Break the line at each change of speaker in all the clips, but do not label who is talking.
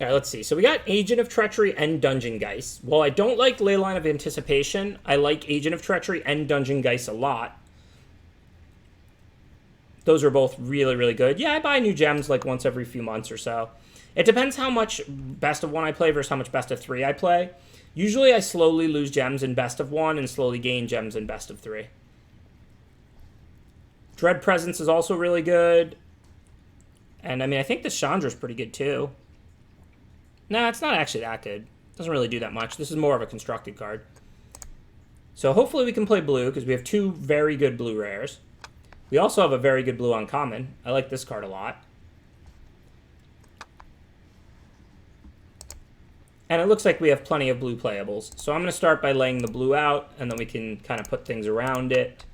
All right, let's see. So we got Agent of Treachery and Dungeon Geist. While I don't like Leyline of Anticipation, I like Agent of Treachery and Dungeon Geist a lot. Those are both really, really good. Yeah, I buy new gems like once every few months or so. It depends how much best of one I play versus how much best of three I play. Usually I slowly lose gems in best of one and slowly gain gems in best of three. Dread Presence is also really good. And I mean, I think the Chandra's pretty good too. Nah, it's not actually that good. Doesn't really do that much. This is more of a constructed card. So hopefully we can play blue because we have two very good blue rares. We also have a very good blue uncommon. I like this card a lot. And it looks like we have plenty of blue playables. So I'm going to start by laying the blue out, and then we can kind of put things around it.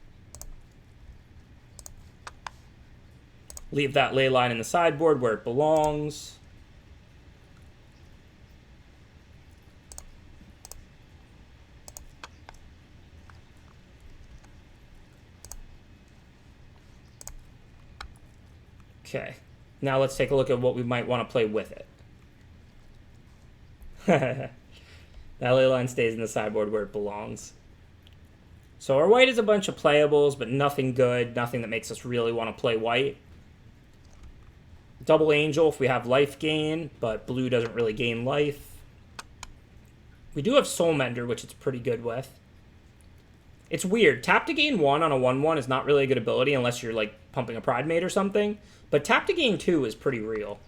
Leave that ley line in the sideboard where it belongs. Okay, now let's take a look at what we might want to play with it. That ley line stays in the sideboard where it belongs. So our white is a bunch of playables, but nothing good, nothing that makes us really want to play white. Double Angel if we have life gain, but blue doesn't really gain life. We do have Soul Mender, which it's pretty good with. It's weird. Tap to gain 1 on a 1/1 is not really a good ability unless you're like pumping a Pride Mate or something. But tap to gain 2 is pretty real.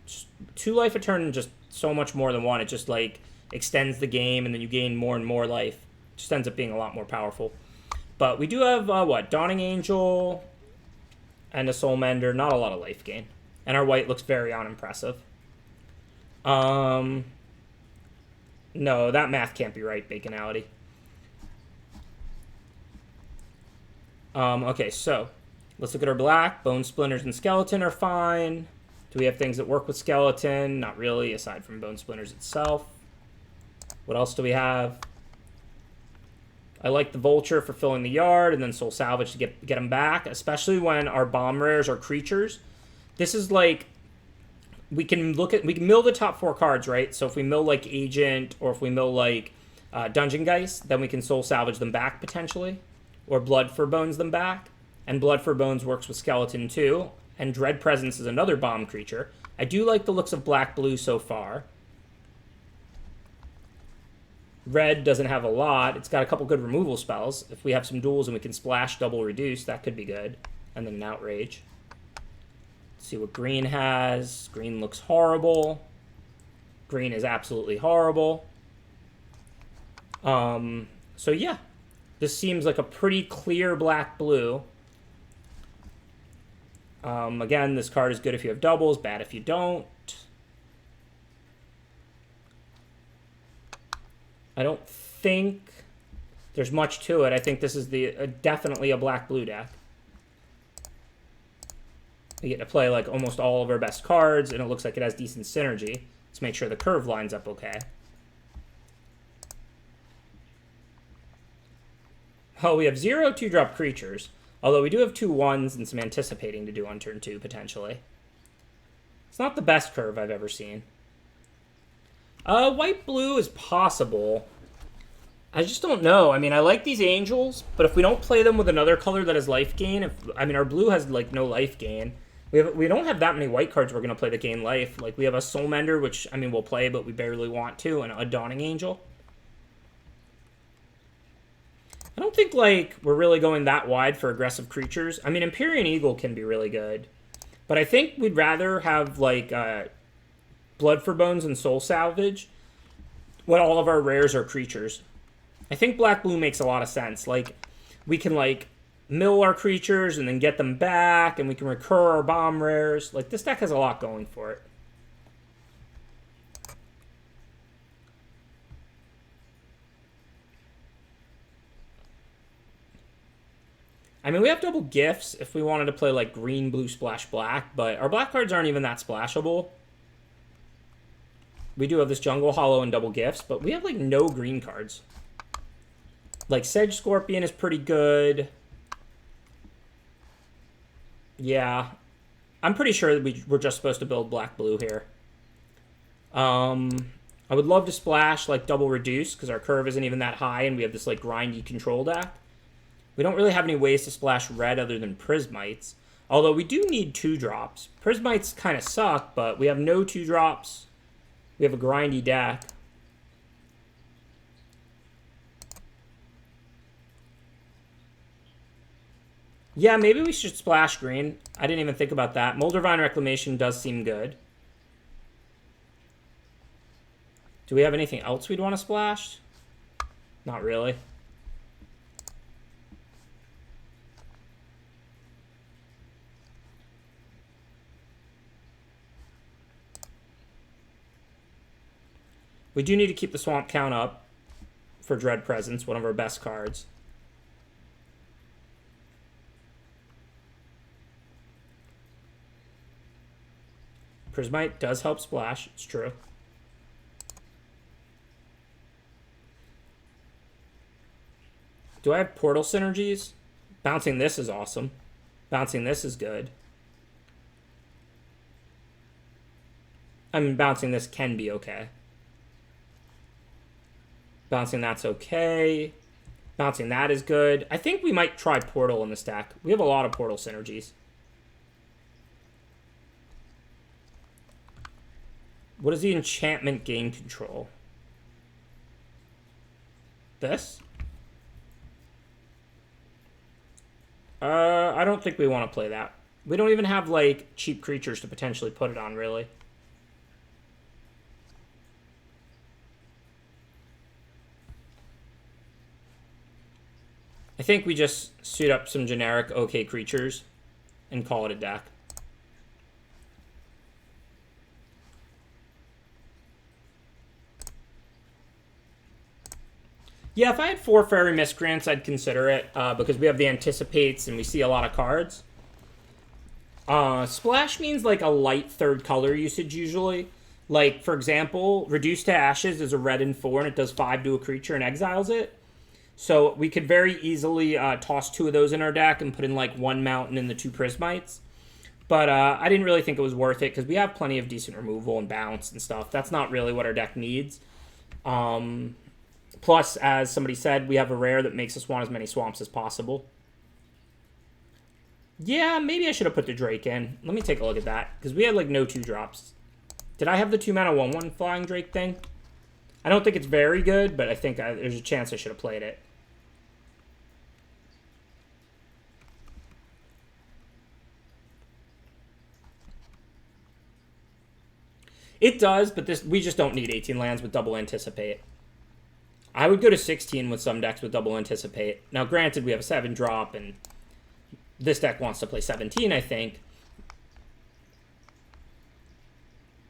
Just 2 life a turn and just so much more than 1. It just like extends the game and then you gain more and more life. It just ends up being a lot more powerful. But we do have, Dawning Angel and a Soul Mender. Not a lot of life gain. And our white looks very unimpressive. No, that math can't be right, Baconality. Okay, so let's look at our black. Bone Splinters and Skeleton are fine. Do we have things that work with Skeleton? Not really, aside from Bone Splinters itself. What else do we have? I like the Vulture for filling the yard, and then Soul Salvage to get them back, especially when our bomb rares are creatures. This is like, we can mill the top 4 cards, right? So if we mill like Agent, or if we mill like Dungeon Geist, then we can Soul Salvage them back potentially. Or Blood for Bones them back. And Blood for Bones works with Skeleton too. And Dread Presence is another bomb creature. I do like the looks of black-blue so far. Red doesn't have a lot. It's got a couple good removal spells. If we have some duels and we can splash double reduce, that could be good. And then an Outrage. Let's see what green has. Green looks horrible. Green is absolutely horrible. So yeah. This seems like a pretty clear black-blue. Again, this card is good if you have doubles, bad if you don't. I don't think there's much to it. I think this is definitely a black-blue deck. We get to play like almost all of our best cards, and it looks like it has decent synergy. Let's make sure the curve lines up okay. Oh, we have 0 2-drop creatures. Although we do have 2 1s and some anticipating to do on turn 2, potentially. It's not the best curve I've ever seen. White-blue is possible. I just don't know. I mean, I like these angels, but if we don't play them with another color that has life gain, our blue has, like, no life gain. We don't have that many white cards we're going to play that gain life. Like, we have a Soul Mender, which, I mean, we'll play, but we barely want to, and a Dawning Angel. I don't think, like, we're really going that wide for aggressive creatures. I mean, Empyrean Eagle can be really good. But I think we'd rather have, like, Blood for Bones and Soul Salvage when all of our rares are creatures. I think black-blue makes a lot of sense. Like, we can, like, mill our creatures and then get them back, and we can recur our bomb rares. Like, this deck has a lot going for it. I mean, we have double gifts if we wanted to play, like, green, blue, splash, black, but our black cards aren't even that splashable. We do have this Jungle Hollow and double gifts, but we have, like, no green cards. Like, Sedge Scorpion is pretty good. Yeah. I'm pretty sure that we're just supposed to build black-blue here. I would love to splash like double reduce because our curve isn't even that high and we have this like grindy control deck. We don't really have any ways to splash red other than Prismites. Although we do need 2-drops. Prismites kind of suck, but we have no 2-drops. We have a grindy deck. Yeah, maybe we should splash green. I didn't even think about that. Moldervine Reclamation does seem good. Do we have anything else we'd want to splash? Not really. We do need to keep the swamp count up for Dread Presence, one of our best cards. Prismite does help splash, it's true. Do I have portal synergies? Bouncing this is awesome. Bouncing this is good. I mean, bouncing this can be okay. Bouncing that's okay. Bouncing that is good. I think we might try portal in the stack. We have a lot of portal synergies. What is the enchantment gain control? This? I don't think we want to play that. We don't even have, like, cheap creatures to potentially put it on, really. I think we just suit up some generic okay creatures and call it a deck. Yeah, if I had 4 Fairy Miscreants, I'd consider it, because we have the Anticipates and we see a lot of cards. Splash means like a light third color usage usually. Like, for example, Reduce to Ashes is a red and 4 and it does 5 to a creature and exiles it. So we could very easily toss 2 of those in our deck and put in like 1 Mountain and the 2 Prismites. But I didn't really think it was worth it because we have plenty of decent removal and bounce and stuff. That's not really what our deck needs. Plus, as somebody said, we have a rare that makes us want as many swamps as possible. Yeah, maybe I should have put the Drake in. Let me take a look at that, because we had, like, no 2-drops. Did I have the 2-mana 1/1 Flying Drake thing? I don't think it's very good, but I think there's a chance I should have played it. It does, but we just don't need 18 lands with double Anticipate. I would go to 16 with some decks with double Anticipate. Now, granted, we have a 7-drop, and this deck wants to play 17, I think.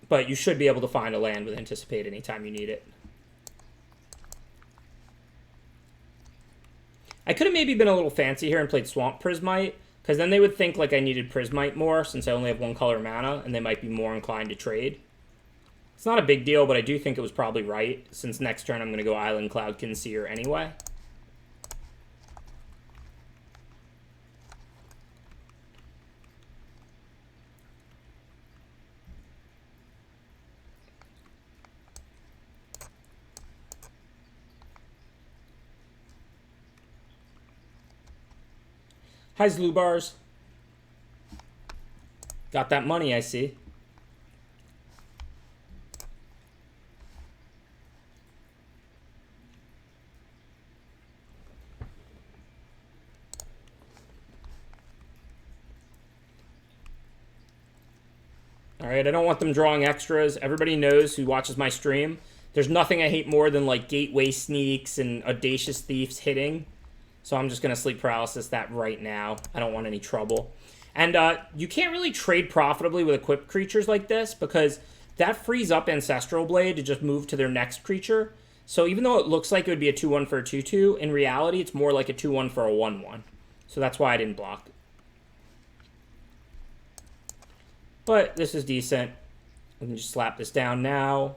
But you should be able to find a land with Anticipate anytime you need it. I could have maybe been a little fancy here and played Swamp Prismite, because then they would think like I needed Prismite more, since I only have 1 color mana, and they might be more inclined to trade. It's not a big deal, but I do think it was probably right, since next turn I'm going to go Island Cloud Conceer anyway. Hi, Zlubars. Got that money, I see. Alright, I don't want them drawing extras. Everybody knows who watches my stream. There's nothing I hate more than, like, Gateway Sneaks and Audacious Thieves hitting. So I'm just going to Sleep Paralysis that right now. I don't want any trouble. And you can't really trade profitably with equipped creatures like this because that frees up Ancestral Blade to just move to their next creature. So even though it looks like it would be a 2-1 for a 2-2, in reality it's more like a 2-1 for a 1-1. So that's why I didn't block. But this is decent. We can just slap this down now.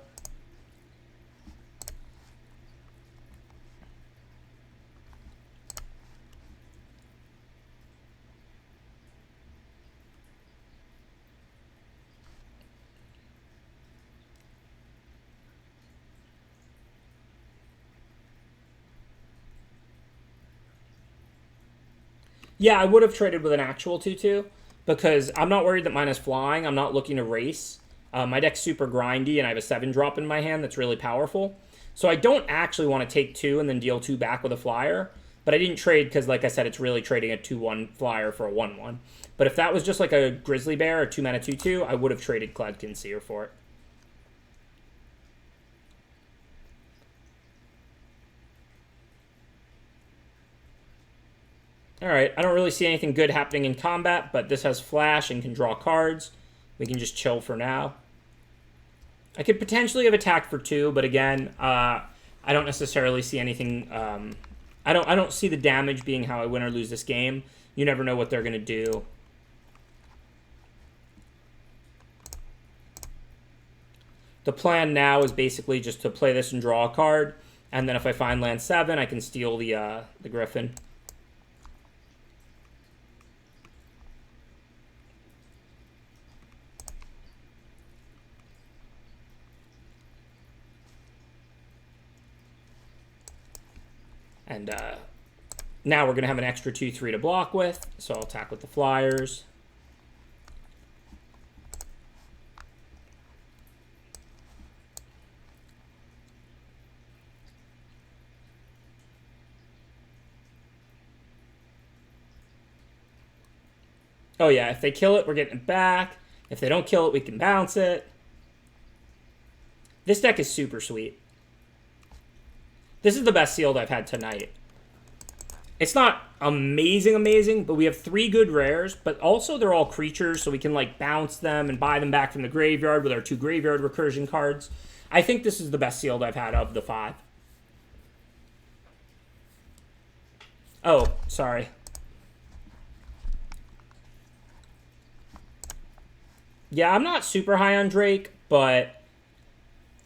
Yeah, I would have traded with an actual 2/2 because I'm not worried that mine is flying. I'm not looking to race. My deck's super grindy, and I have a 7-drop in my hand that's really powerful. So I don't actually want to take 2 and then deal 2 back with a flyer. But I didn't trade because, like I said, it's really trading a 2/1 flyer for a 1/1. But if that was just like a Grizzly Bear, a 2-mana 2/2, I would have traded Cloudkin Seer for it. Alright, I don't really see anything good happening in combat, but this has flash and can draw cards. We can just chill for now. I could potentially have attacked for 2, but again, I don't necessarily see anything. I don't see the damage being how I win or lose this game. You never know what they're gonna do. The plan now is basically just to play this and draw a card, and then if I find land 7, I can steal the Griffin. And now we're going to have an extra 2/3 to block with, so I'll attack with the flyers. Oh yeah, if they kill it, we're getting it back. If they don't kill it, we can bounce it. This deck is super sweet. This is the best sealed I've had tonight. It's not amazing, but we have 3 good rares, but also they're all creatures, so we can like bounce them and buy them back from the graveyard with our 2 graveyard recursion cards. I think this is the best sealed I've had of the 5. Oh, sorry. Yeah, I'm not super high on Drake, but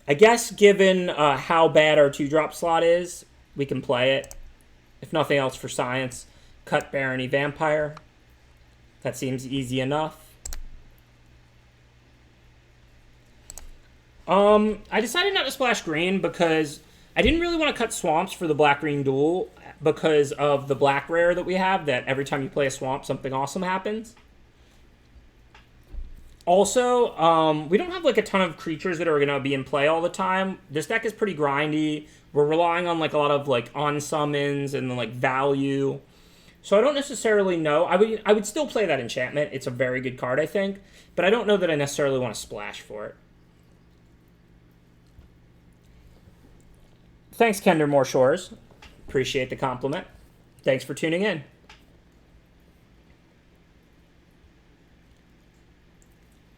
I guess given how bad our 2-drop slot is, we can play it. If nothing else for science. Cut Barony Vampire. That seems easy enough. I decided not to splash green because I didn't really want to cut swamps for the black-green duel because of the black rare that we have, that every time you play a swamp, something awesome happens. Also, we don't have like a ton of creatures that are going to be in play all the time. This deck is pretty grindy. We're relying on like a lot of like on summons and like value. So I don't necessarily know. I would still play that enchantment. It's a very good card, I think. But I don't know that I necessarily want to splash for it. Thanks, Kender More Shores. Appreciate the compliment. Thanks for tuning in.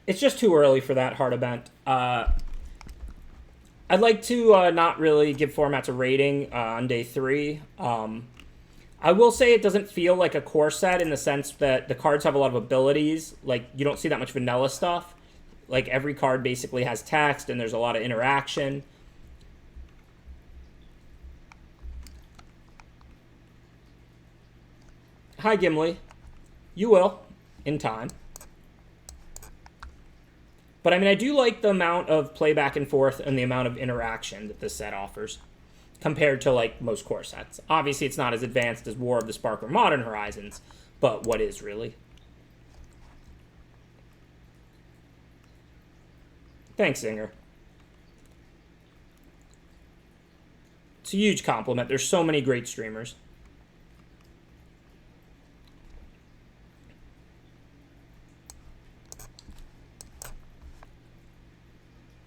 It's just too early for that hard event. I'd like to not really give formats a rating on day 3. I will say it doesn't feel like a core set in the sense that the cards have a lot of abilities. Like, you don't see that much vanilla stuff. Like, every card basically has text and there's a lot of interaction. Hi, Gimli. You will, in time. But, I mean, I do like the amount of play back and forth and the amount of interaction that this set offers compared to, like, most core sets. Obviously, it's not as advanced as War of the Spark or Modern Horizons, but what is, really? Thanks, Zinger. It's a huge compliment. There's so many great streamers.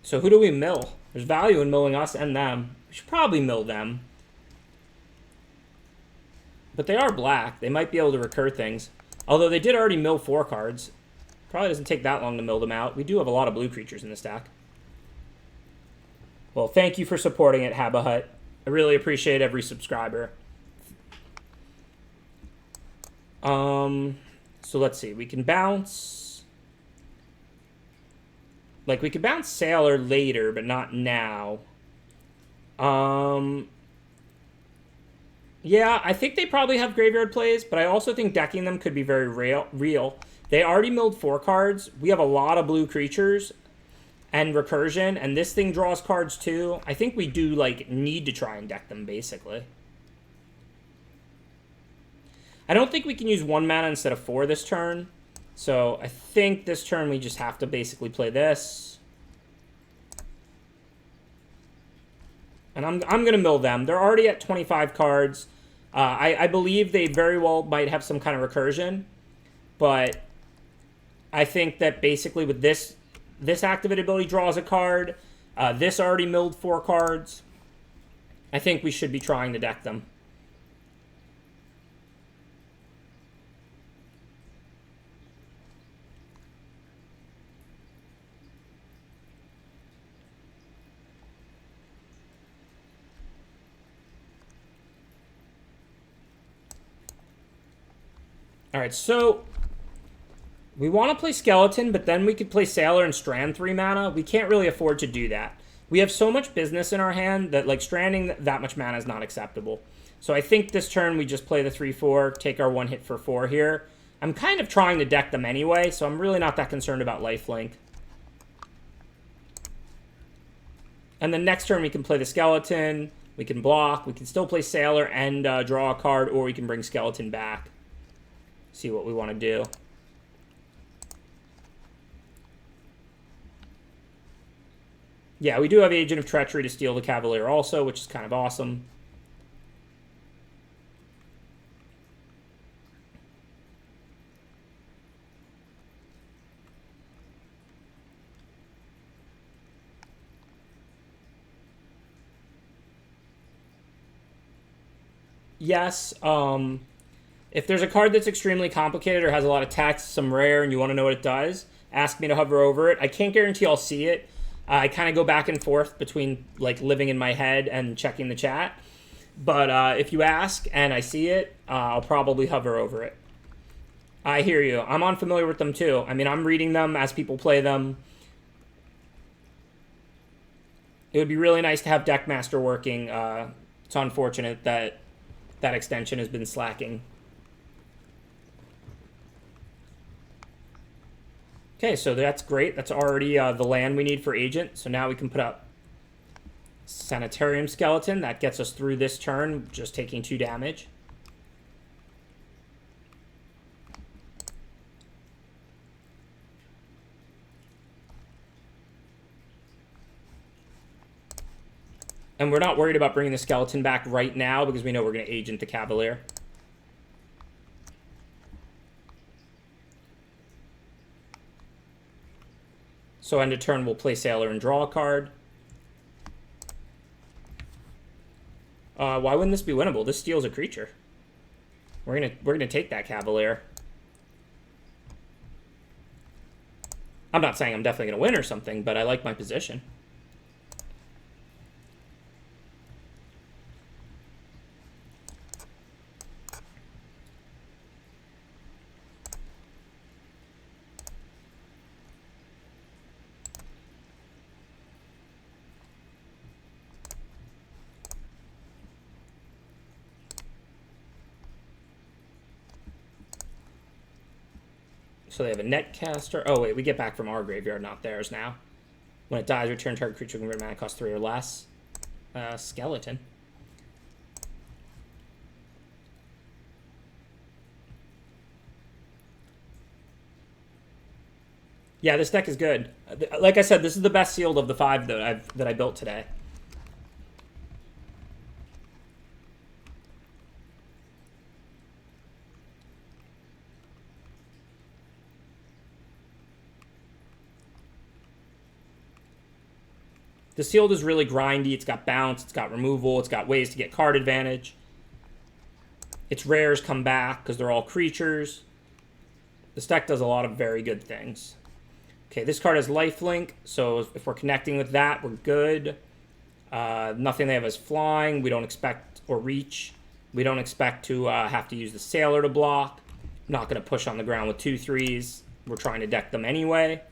So who do we mill? There's value in milling us and them. We should probably mill them. But they are black. They might be able to recur things. Although they did already mill 4 cards. Probably doesn't take that long to mill them out. We do have a lot of blue creatures in the stack. Well, thank you for supporting it, Habba Hut. I really appreciate every subscriber. So let's see. We can bounce... Like, we could bounce Sailor later, but not now. Yeah, I think they probably have graveyard plays, but I also think decking them could be very real. They already milled 4 cards. We have a lot of blue creatures and recursion, and this thing draws cards too. I think we do, like, need to try and deck them, basically. I don't think we can use 1 mana instead of 4 this turn. So I think this turn we just have to basically play this. And I'm going to mill them. They're already at 25 cards. I believe they very well might have some kind of recursion. But I think that basically with this activated ability draws a card. This already milled 4 cards. I think we should be trying to deck them. All right, so we want to play Skeleton, but then we could play Sailor and Strand 3 mana. We can't really afford to do that. We have so much business in our hand that like stranding that much mana is not acceptable. So I think this turn we just play the 3/4, take our 1 hit for 4 here. I'm kind of trying to deck them anyway, so I'm really not that concerned about lifelink. And then next turn we can play the Skeleton, we can block, we can still play Sailor and draw a card, or we can bring Skeleton back. See what we want to do. Yeah, we do have Agent of Treachery to steal the Cavalier also, which is kind of awesome. Yes, if there's a card that's extremely complicated or has a lot of text, some rare, and you want to know what it does, ask me to hover over it. I can't guarantee I'll see it. I kind of go back and forth between like living in my head and checking the chat. But if you ask and I see it, I'll probably hover over it. I hear you. I'm unfamiliar with them too. I mean, I'm reading them as people play them. It would be really nice to have Deckmaster working. It's unfortunate that that extension has been slacking. Okay, so that's great. That's already the land we need for Agent. So now we can put up Sanitarium Skeleton. That gets us through this turn, just taking 2 damage. And we're not worried about bringing the Skeleton back right now because we know we're going to Agent the Cavalier. So end of turn, we'll play Sailor and draw a card. Why wouldn't this be winnable? This steals a creature. We're gonna take that Cavalier. I'm not saying I'm definitely gonna win or something, but I like my position. So they have a Netcaster. Oh, wait, we get back from our graveyard, not theirs now. When it dies, return target creature convert mana cost 3 or less. Skeleton. Yeah, this deck is good. Like I said, this is the best sealed of the 5 that I built today. The sealed is really grindy. It's got bounce. It's got removal. It's got ways to get card advantage. Its rares come back because they're all creatures. This deck does a lot of very good things. Okay, this card has lifelink, so if we're connecting with that, we're good. Nothing they have is flying. We don't expect, or reach. We don't expect to have to use the Sailor to block. I'm not going to push on the ground with 2/3s. We're trying to deck them anyway.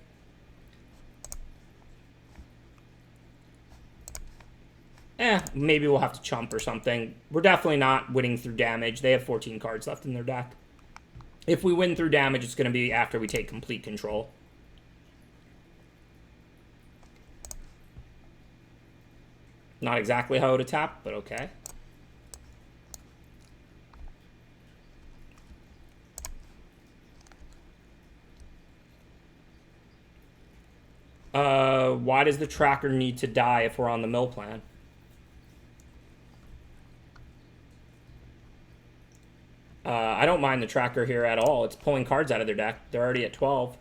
Maybe we'll have to chump or something. We're definitely not winning through damage. They have 14 cards left in their deck. If we win through damage, it's going to be after we take complete control. Not exactly how to tap, but okay. Why does the tracker need to die if we're on the mill plan? I don't mind the tracker here at all. It's pulling cards out of their deck. They're already at 12.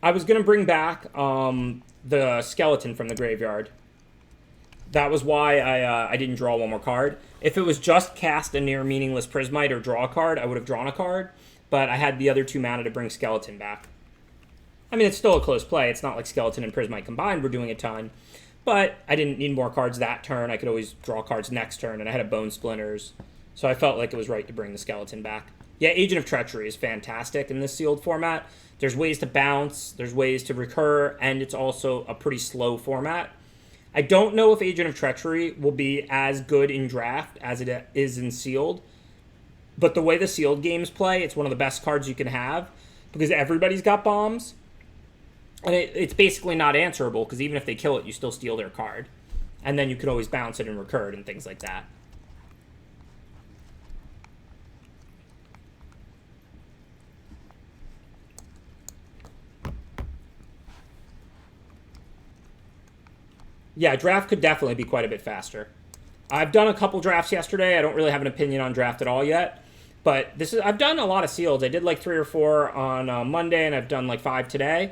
I was going to bring back the skeleton from the graveyard. That was why I didn't draw one more card. If it was just cast a near meaningless Prismite or draw a card, I would have drawn a card. But I had the other 2 mana to bring skeleton back. I mean, it's still a close play. It's not like skeleton and Prismite combined were doing a ton. But I didn't need more cards that turn. I could always draw cards next turn, and I had a Bone Splinters. So I felt like it was right to bring the skeleton back. Yeah, Agent of Treachery is fantastic in this sealed format. There's ways to bounce, there's ways to recur, and it's also a pretty slow format. I don't know if Agent of Treachery will be as good in draft as it is in sealed. But the way the sealed games play, it's one of the best cards you can have because everybody's got bombs. And it's basically not answerable because even if they kill it, you still steal their card. And then you could always bounce it and recur it and things like that. Yeah, draft could definitely be quite a bit faster. I've done a couple drafts yesterday. I don't really have an opinion on draft at all yet. But I've done a lot of sealed. I did like 3 or 4 on Monday, and I've done like 5 today.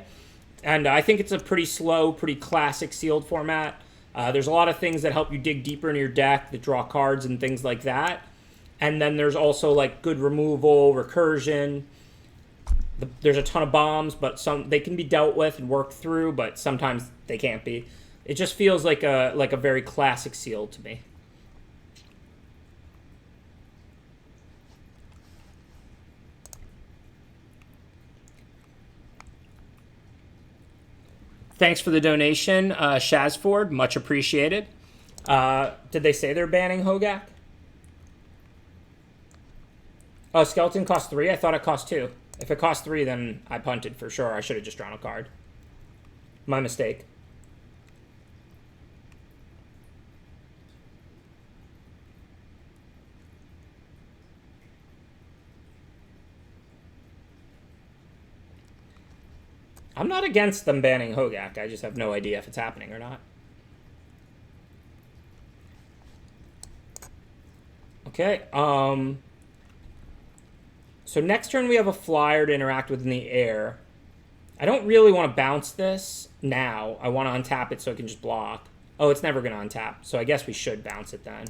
And I think it's a pretty slow, pretty classic sealed format. There's a lot of things that help you dig deeper into your deck, that draw cards and things like that. And then there's also like good removal, recursion. There's a ton of bombs, but they can be dealt with and worked through, but sometimes they can't be. It just feels like a very classic sealed to me. Thanks for the donation, Shazford. Much appreciated. Did they say they're banning Hogak? Oh, skeleton cost 3? I thought it cost 2. If it cost 3, then I punted for sure. I should have just drawn a card. My mistake. I'm not against them banning Hogak. I just have no idea if it's happening or not. Okay. So next turn we have a flyer to interact with in the air. I don't really want to bounce this now. I want to untap it so it can just block. Oh, it's never going to untap. So I guess we should bounce it then.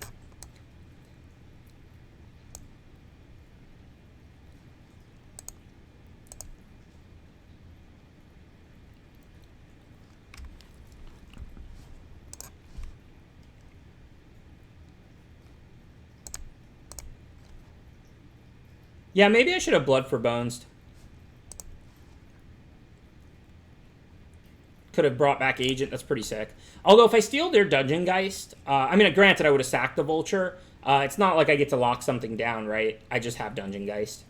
Yeah, maybe I should have Blood for Bones. Could have brought back Agent. That's pretty sick. Although if I steal their Dungeon Geist, I mean, granted, I would have sacked the Vulture. It's not like I get to lock something down, right? I just have Dungeon Geist.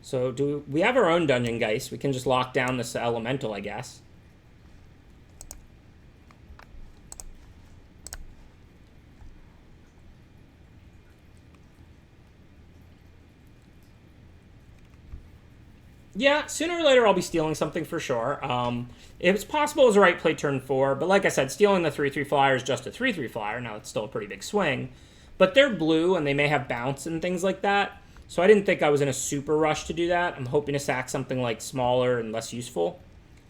So we have our own Dungeon Geist. We can just lock down this Elemental, I guess. Yeah, sooner or later I'll be stealing something for sure. It's possible it's the right play turn 4, but like I said, stealing the 3/3 flyer is just a 3/3 flyer. Now it's still a pretty big swing. But they're blue, and they may have bounce and things like that. So I didn't think I was in a super rush to do that. I'm hoping to sack something like smaller and less useful.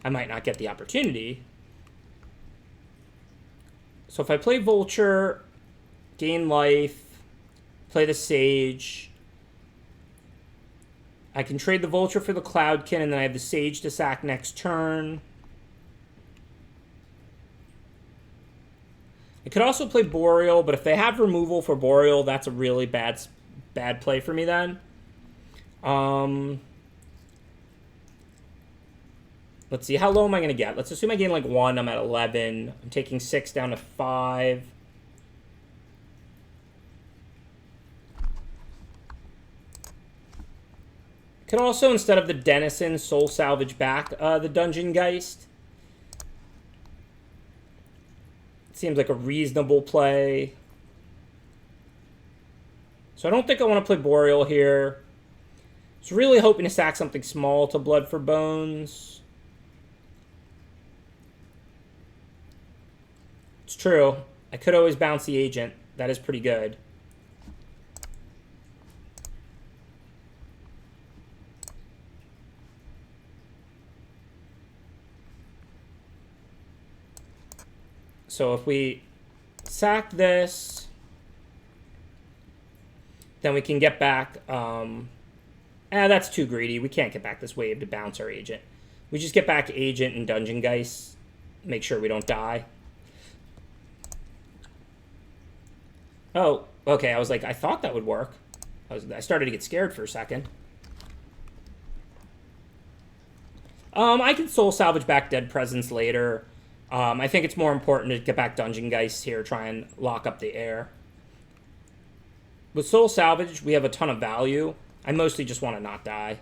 I might not get the opportunity. So if I play Vulture, gain life, play the Sage, I can trade the Vulture for the Cloudkin, and then I have the Sage to sack next turn. I could also play Boreal, but if they have removal for Boreal, that's a really bad play for me then. Let Let's see, how low am I going to get? Let's assume I gain like 1, I'm at 11. I'm taking 6 down to 5. Could also, instead of the Denizen, soul salvage back the Dungeon Geist. Seems like a reasonable play. So I don't think I want to play Boreal here. I was really hoping to sack something small to Blood for Bones. It's true. I could always bounce the Agent. That is pretty good. So if we sack this, then we can get back... that's too greedy. We can't get back this wave to bounce our Agent. We just get back Agent and Dungeon Geist. Make sure we don't die. Oh, okay. I was like, I thought that would work. I started to get scared for a second. I can soul salvage back Dead Presence later. I think it's more important to get back Dungeon Geist here, try and lock up the air. With soul salvage, we have a ton of value. I mostly just want to not die.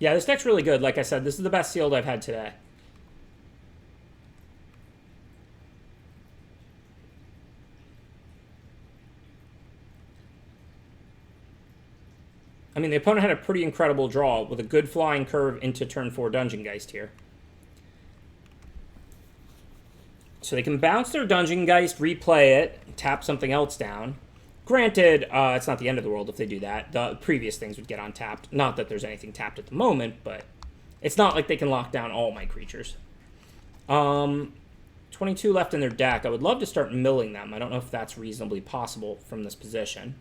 Yeah, this deck's really good. Like I said, this is the best sealed I've had today. I mean, the opponent had a pretty incredible draw with a good flying curve into turn 4 Dungeon Geist here. So they can bounce their Dungeon Geist, replay it, tap something else down. Granted, it's not the end of the world if they do that. The previous things would get untapped. Not that there's anything tapped at the moment, but it's not like they can lock down all my creatures. 22 left in their deck. I would love to start milling them. I don't know if that's reasonably possible from this position.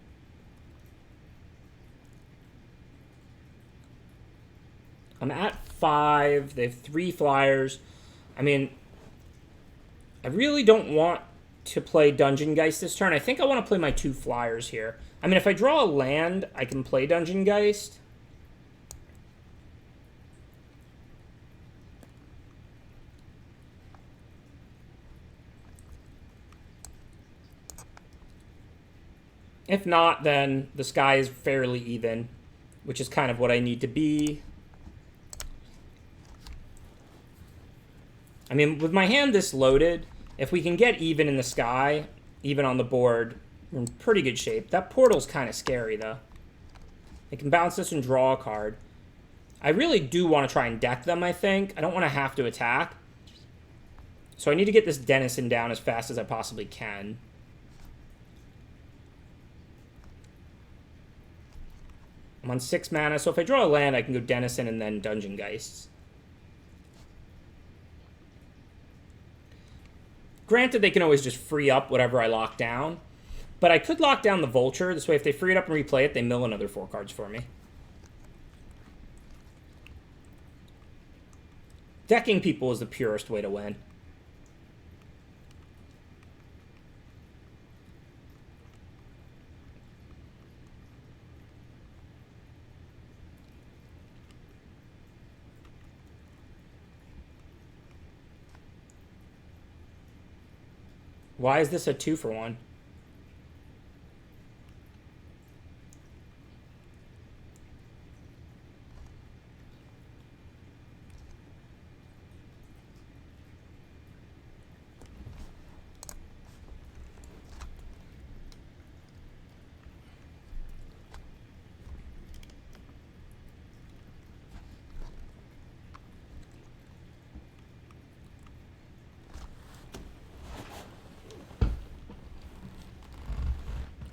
I'm at 5. They have 3 flyers. I mean, I really don't want to play Dungeon Geist this turn. I think I want to play my 2 flyers here. I mean, if I draw a land, I can play Dungeon Geist. If not, then the sky is fairly even, which is kind of what I need to be. I mean, with my hand this loaded, if we can get even in the sky, even on the board, we're in pretty good shape. That portal's kind of scary, though. I can bounce this and draw a card. I really do want to try and deck them, I think. I don't want to have to attack. So I need to get this Denizen down as fast as I possibly can. I'm on 6 mana, so if I draw a land, I can go Denizen and then Dungeon Geists. Granted, they can always just free up whatever I lock down. But I could lock down the Vulture. This way, if they free it up and replay it, they mill another 4 cards for me. Decking people is the purest way to win. Why is this a 2-for-1?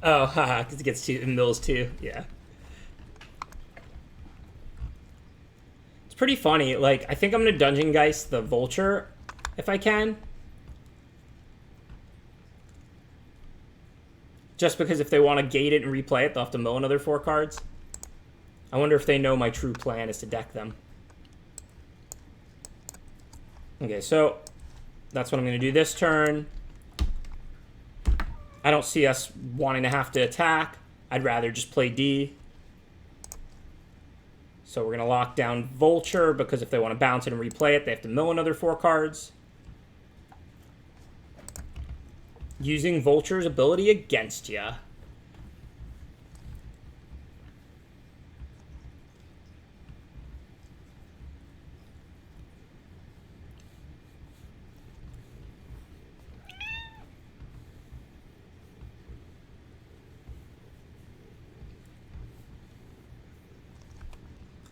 Oh, haha, because it gets two mills too. Yeah. It's pretty funny. Like, I think I'm going to Dungeon Geist the Vulture if I can. Just because if they want to gate it and replay it, they'll have to mill another 4 cards. I wonder if they know my true plan is to deck them. Okay, so that's what I'm going to do this turn. I don't see us wanting to have to attack. I'd rather just play D. So we're going to lock down Vulture, because if they want to bounce it and replay it, they have to mill another 4 cards. Using Vulture's ability against ya.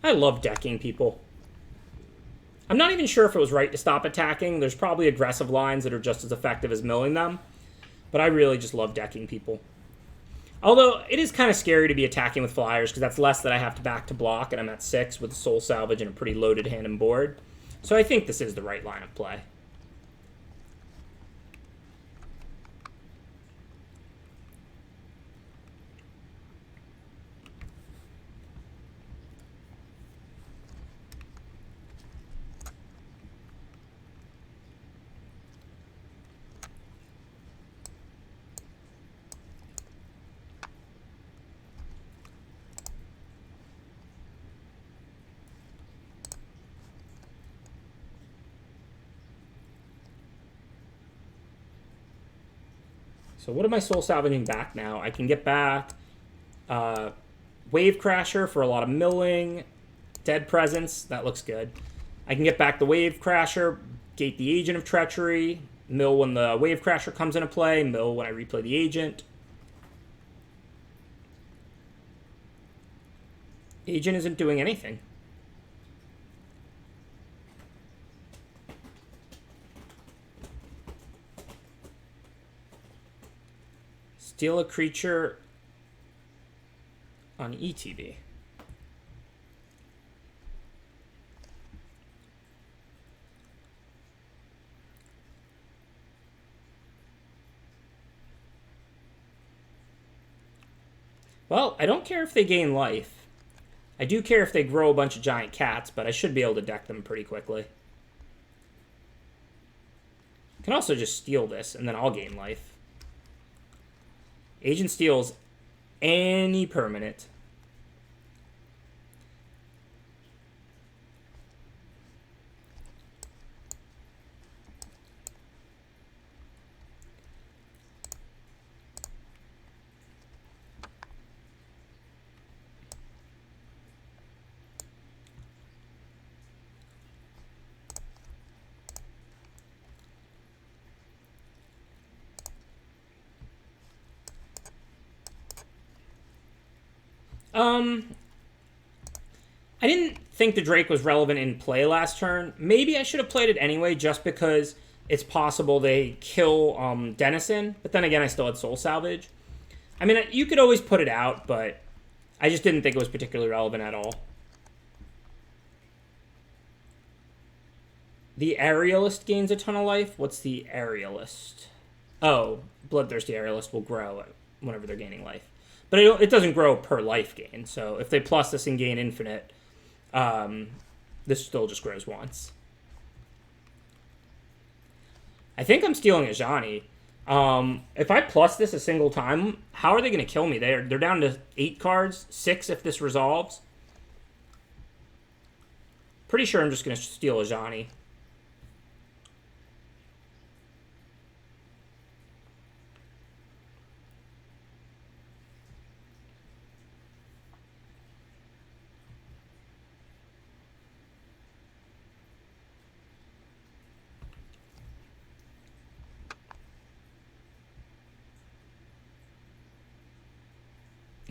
I love decking people. I'm not even sure if it was right to stop attacking. There's probably aggressive lines that are just as effective as milling them. But I really just love decking people. Although, it is kind of scary to be attacking with flyers, because that's less that I have to back to block, and I'm at 6 with Soul Salvage and a pretty loaded hand and board. So I think this is the right line of play. So what am I soul salvaging back now? I can get back Wave Crasher for a lot of milling. Dead Presence, that looks good. I can get back the Wave Crasher, gate the Agent of Treachery, mill when the Wave Crasher comes into play, mill when I replay the Agent. Agent isn't doing anything. Steal a creature on ETB. Well, I don't care if they gain life. I do care if they grow a bunch of giant cats, but I should be able to deck them pretty quickly. I can also just steal this, and then I'll gain life. Agent steals any permanent. I didn't think the Drake was relevant in play last turn. Maybe I should have played it anyway, just because it's possible they kill Denizen. But then again, I still had Soul Salvage. I mean, you could always put it out, but I just didn't think it was particularly relevant at all. The Aerialist gains a ton of life. What's the Aerialist? Oh, Bloodthirsty Aerialist will grow whenever they're gaining life. But it doesn't grow per life gain. So if they plus this and gain infinite, this still just grows once. I think I'm stealing a Ajani. If I plus this a single time, how are they going to kill me? They're down to 8 cards, 6 if this resolves. Pretty sure I'm just going to steal a Ajani.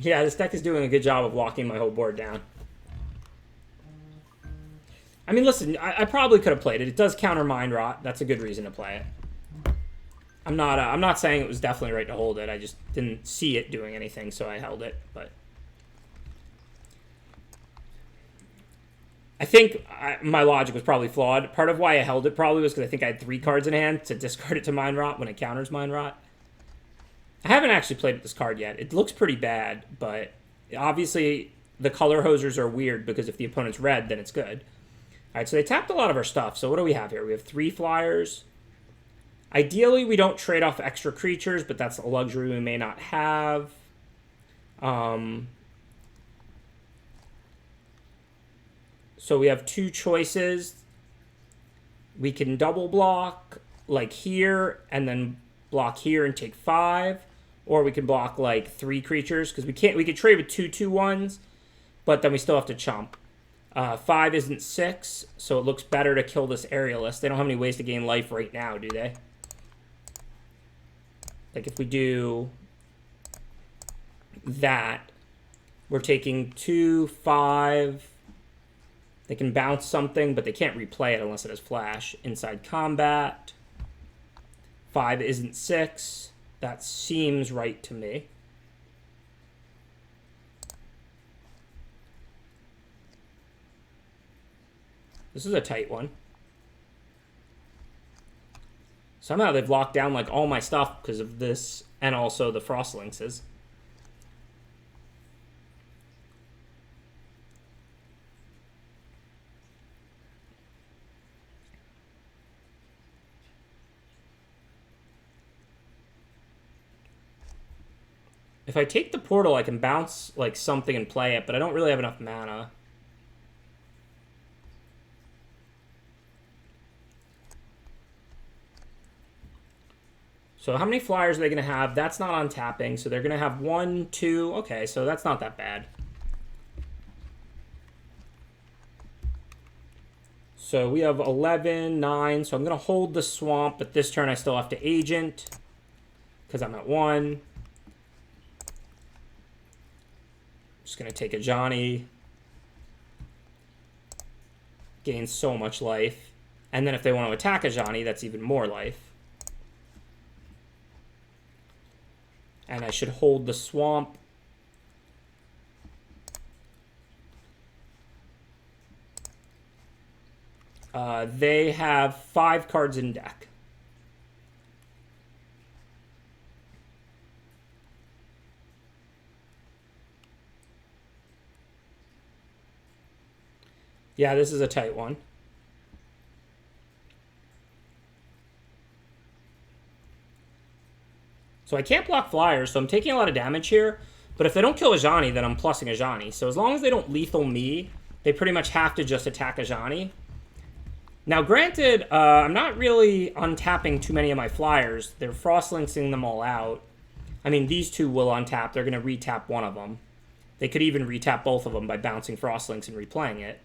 Yeah, this deck is doing a good job of locking my whole board down. I mean, listen, I probably could have played it. It does counter Mind Rot. That's a good reason to play it. I'm not saying it was definitely right to hold it. I just didn't see it doing anything, so I held it. But I think my logic was probably flawed. Part of why I held it probably was because I think I had 3 cards in hand to discard it to Mind Rot when it counters Mind Rot. I haven't actually played with this card yet. It looks pretty bad, but obviously the color hosers are weird because if the opponent's red, then it's good. All right, so they tapped a lot of our stuff. So what do we have here? We have 3 flyers. Ideally, we don't trade off extra creatures, but that's a luxury we may not have. So we have 2 choices. We can double block like here and then block here and take 5. Or we can block like 3 creatures because we could trade with 2/2/1s, but then we still have to chump. 5 isn't 6, so it looks better to kill this aerialist. They don't have any ways to gain life right now, do they? Like if we do that, we're taking 2, 5. They can bounce something, but they can't replay it unless it has flash. Inside combat. 5 isn't 6. That seems right to me. This is a tight one. Somehow they've locked down like all my stuff because of this and also the Frost Lynxes. If I take the portal, I can bounce like something and play it, but I don't really have enough mana. So how many flyers are they going to have? That's not on tapping, so they're going to have 1, 2. Okay, so that's not that bad. So we have 11, 9. So I'm going to hold the swamp, but this turn I still have to agent because I'm at 1. Just going to take a Johnny. Gains so much life. And then if they want to attack a Johnny, that's even more life. And I should hold the swamp. They have 5 cards in deck. Yeah, this is a tight one. So I can't block flyers, so I'm taking a lot of damage here. But if they don't kill Ajani, then I'm plussing Ajani. So as long as they don't lethal me, they pretty much have to just attack Ajani. Now, granted, I'm not really untapping too many of my flyers. They're Frost Lynxing them all out. I mean, these 2 will untap. They're going to retap one of them. They could even retap both of them by bouncing Frost Lynx and replaying it.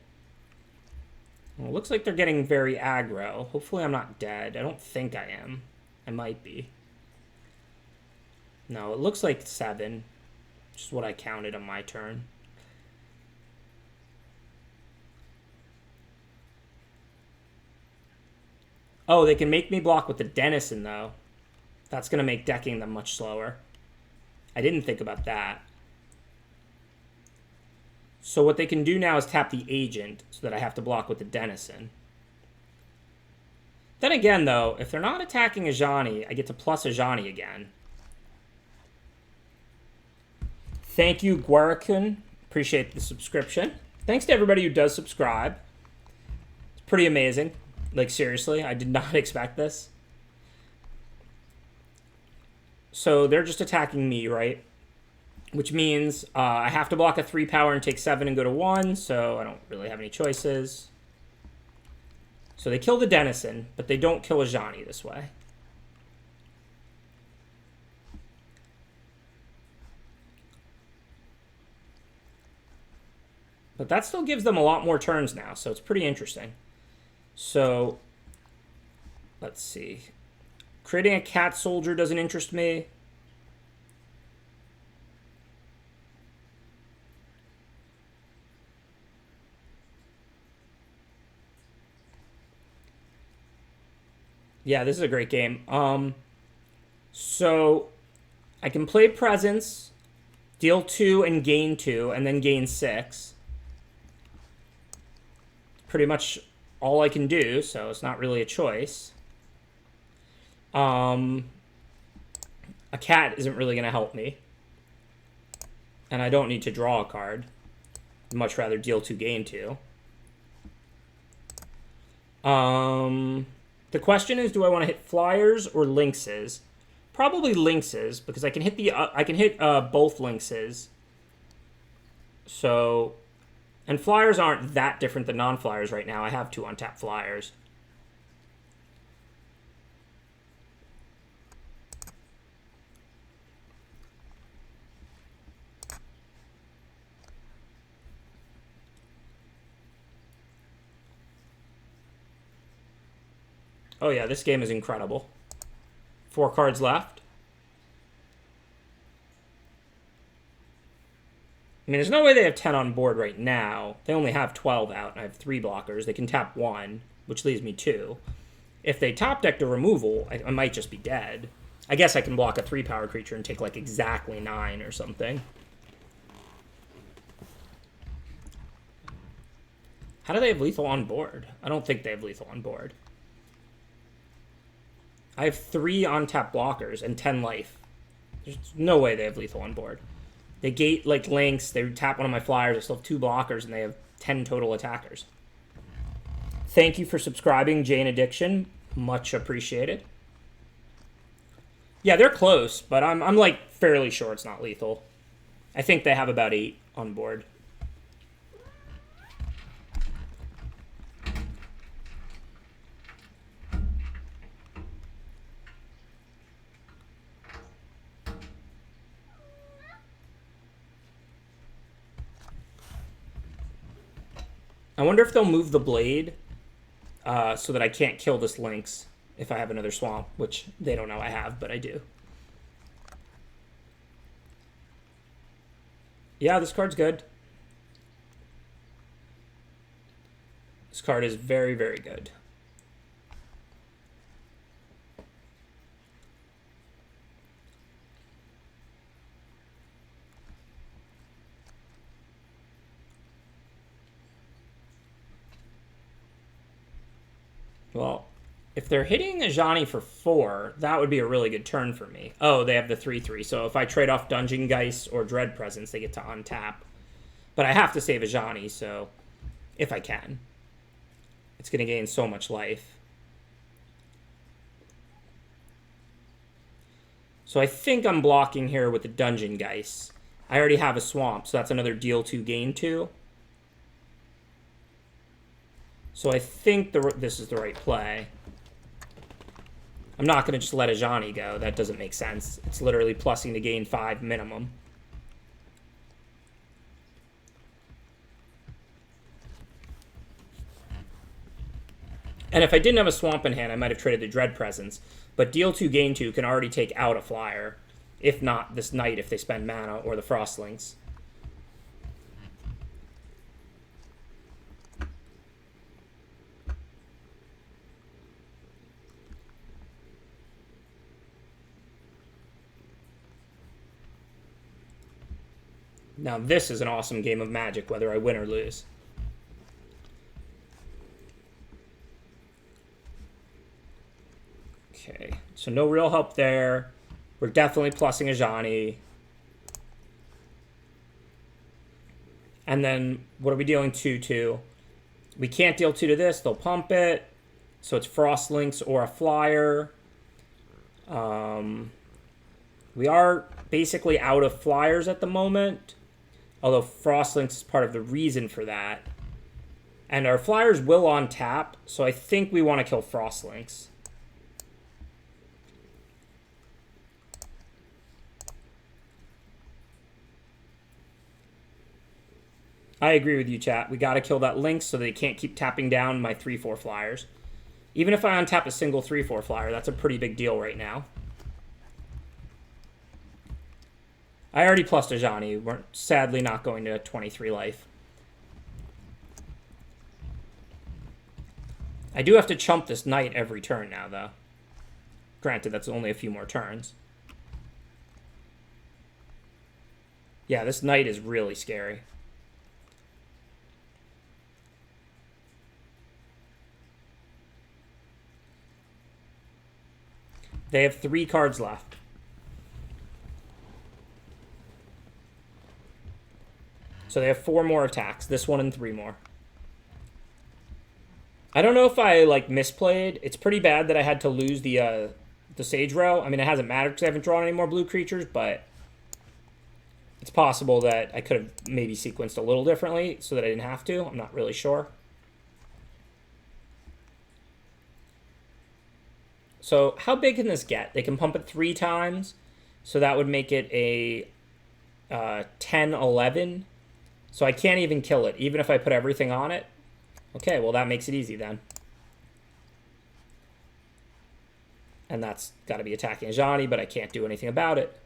Well, it looks like they're getting very aggro. Hopefully I'm not dead. I don't think I am. I might be. No, it looks like 7. Just what I counted on my turn. Oh, they can make me block with the Denizen, though. That's going to make decking them much slower. I didn't think about that. So what they can do now is tap the Agent so that I have to block with the Denizen. Then again, though, if they're not attacking Ajani, I get to plus Ajani again. Thank you, Guarakun. Appreciate the subscription. Thanks to everybody who does subscribe. It's pretty amazing. Like, seriously, I did not expect this. So they're just attacking me, right? Which means I have to block a 3 power and take 7 and go to 1, so I don't really have any choices. So they kill the Denizen, but they don't kill Ajani this way. But that still gives them a lot more turns now, so it's pretty interesting. So, let's see. Creating a cat soldier doesn't interest me. Yeah, this is a great game. So, I can play Presence, deal 2 and gain 2, and then gain 6. Pretty much all I can do, so it's not really a choice. A cat isn't really going to help me. And I don't need to draw a card. I'd much rather deal 2, gain 2. The question is, do I want to hit flyers or lynxes? Probably lynxes, because I can hit both lynxes. So, and flyers aren't that different than non-flyers right now. I have 2 untapped flyers. Oh yeah, this game is incredible. 4 cards left. I mean, there's no way they have 10 on board right now. They only have 12 out, and I have 3 blockers. They can tap 1, which leaves me 2. If they top deck the removal, I might just be dead. I guess I can block a 3-power creature and take, like, exactly 9 or something. How do they have lethal on board? I don't think they have lethal on board. I have 3 untapped blockers and 10 life. There's no way they have lethal on board. They gate like Lynx, they tap one of my flyers, I still have 2 blockers, and they have 10 total attackers. Thank you for subscribing, Jane Addiction. Much appreciated. Yeah, they're close, but I'm like fairly sure it's not lethal. I think they have about 8 on board. I wonder if they'll move the blade so that I can't kill this Lynx if I have another swamp, which they don't know I have, but I do. Yeah, this card's good. This card is very, very good. Well, if they're hitting a Ajani for 4, that would be a really good turn for me. Oh, they have the 3/3. So if I trade off Dungeon Geist or Dread Presence, they get to untap. But I have to save a Ajani, so if I can. It's going to gain so much life. So I think I'm blocking here with the Dungeon Geist. I already have a Swamp, so that's another deal 2, gain 2. So I think this is the right play. I'm not going to just let a Ajani go. That doesn't make sense. It's literally plussing to gain 5 minimum. And if I didn't have a Swamp in hand, I might have traded the Dread Presence. But deal 2, gain 2 can already take out a flyer. If not, this Knight if they spend mana, or the Frostlings. Now this is an awesome game of Magic, whether I win or lose. Okay, so no real help there. We're definitely plussing a Ajani. And then what are we dealing 2 to? We can't deal 2 to this. They'll pump it. So it's Frostlinks or a flyer. We are basically out of flyers at the moment. Although Frostlinks is part of the reason for that. And our flyers will on tap. So I think we want to kill Frostlinks. I agree with you, chat. We got to kill that Lynx so they can't keep tapping down my 3/4 flyers. Even if I untap a single 3/4 flyer, that's a pretty big deal right now. I already plussed a Ajani. We're sadly not going to 23 life. I do have to chump this Knight every turn now, though. Granted, that's only a few more turns. Yeah, this Knight is really scary. They have 3 cards left. So they have 4 more attacks. This one and 3 more. I don't know if I like misplayed. It's pretty bad that I had to lose the Sage Row. I mean, it hasn't mattered because I haven't drawn any more blue creatures, but it's possible that I could have maybe sequenced a little differently so that I didn't have to. I'm not really sure. So how big can this get? They can pump it 3 times, so that would make it a 10-11. So I can't even kill it, even if I put everything on it. Okay, well that makes it easy then. And that's got to be attacking Ajani, but I can't do anything about it.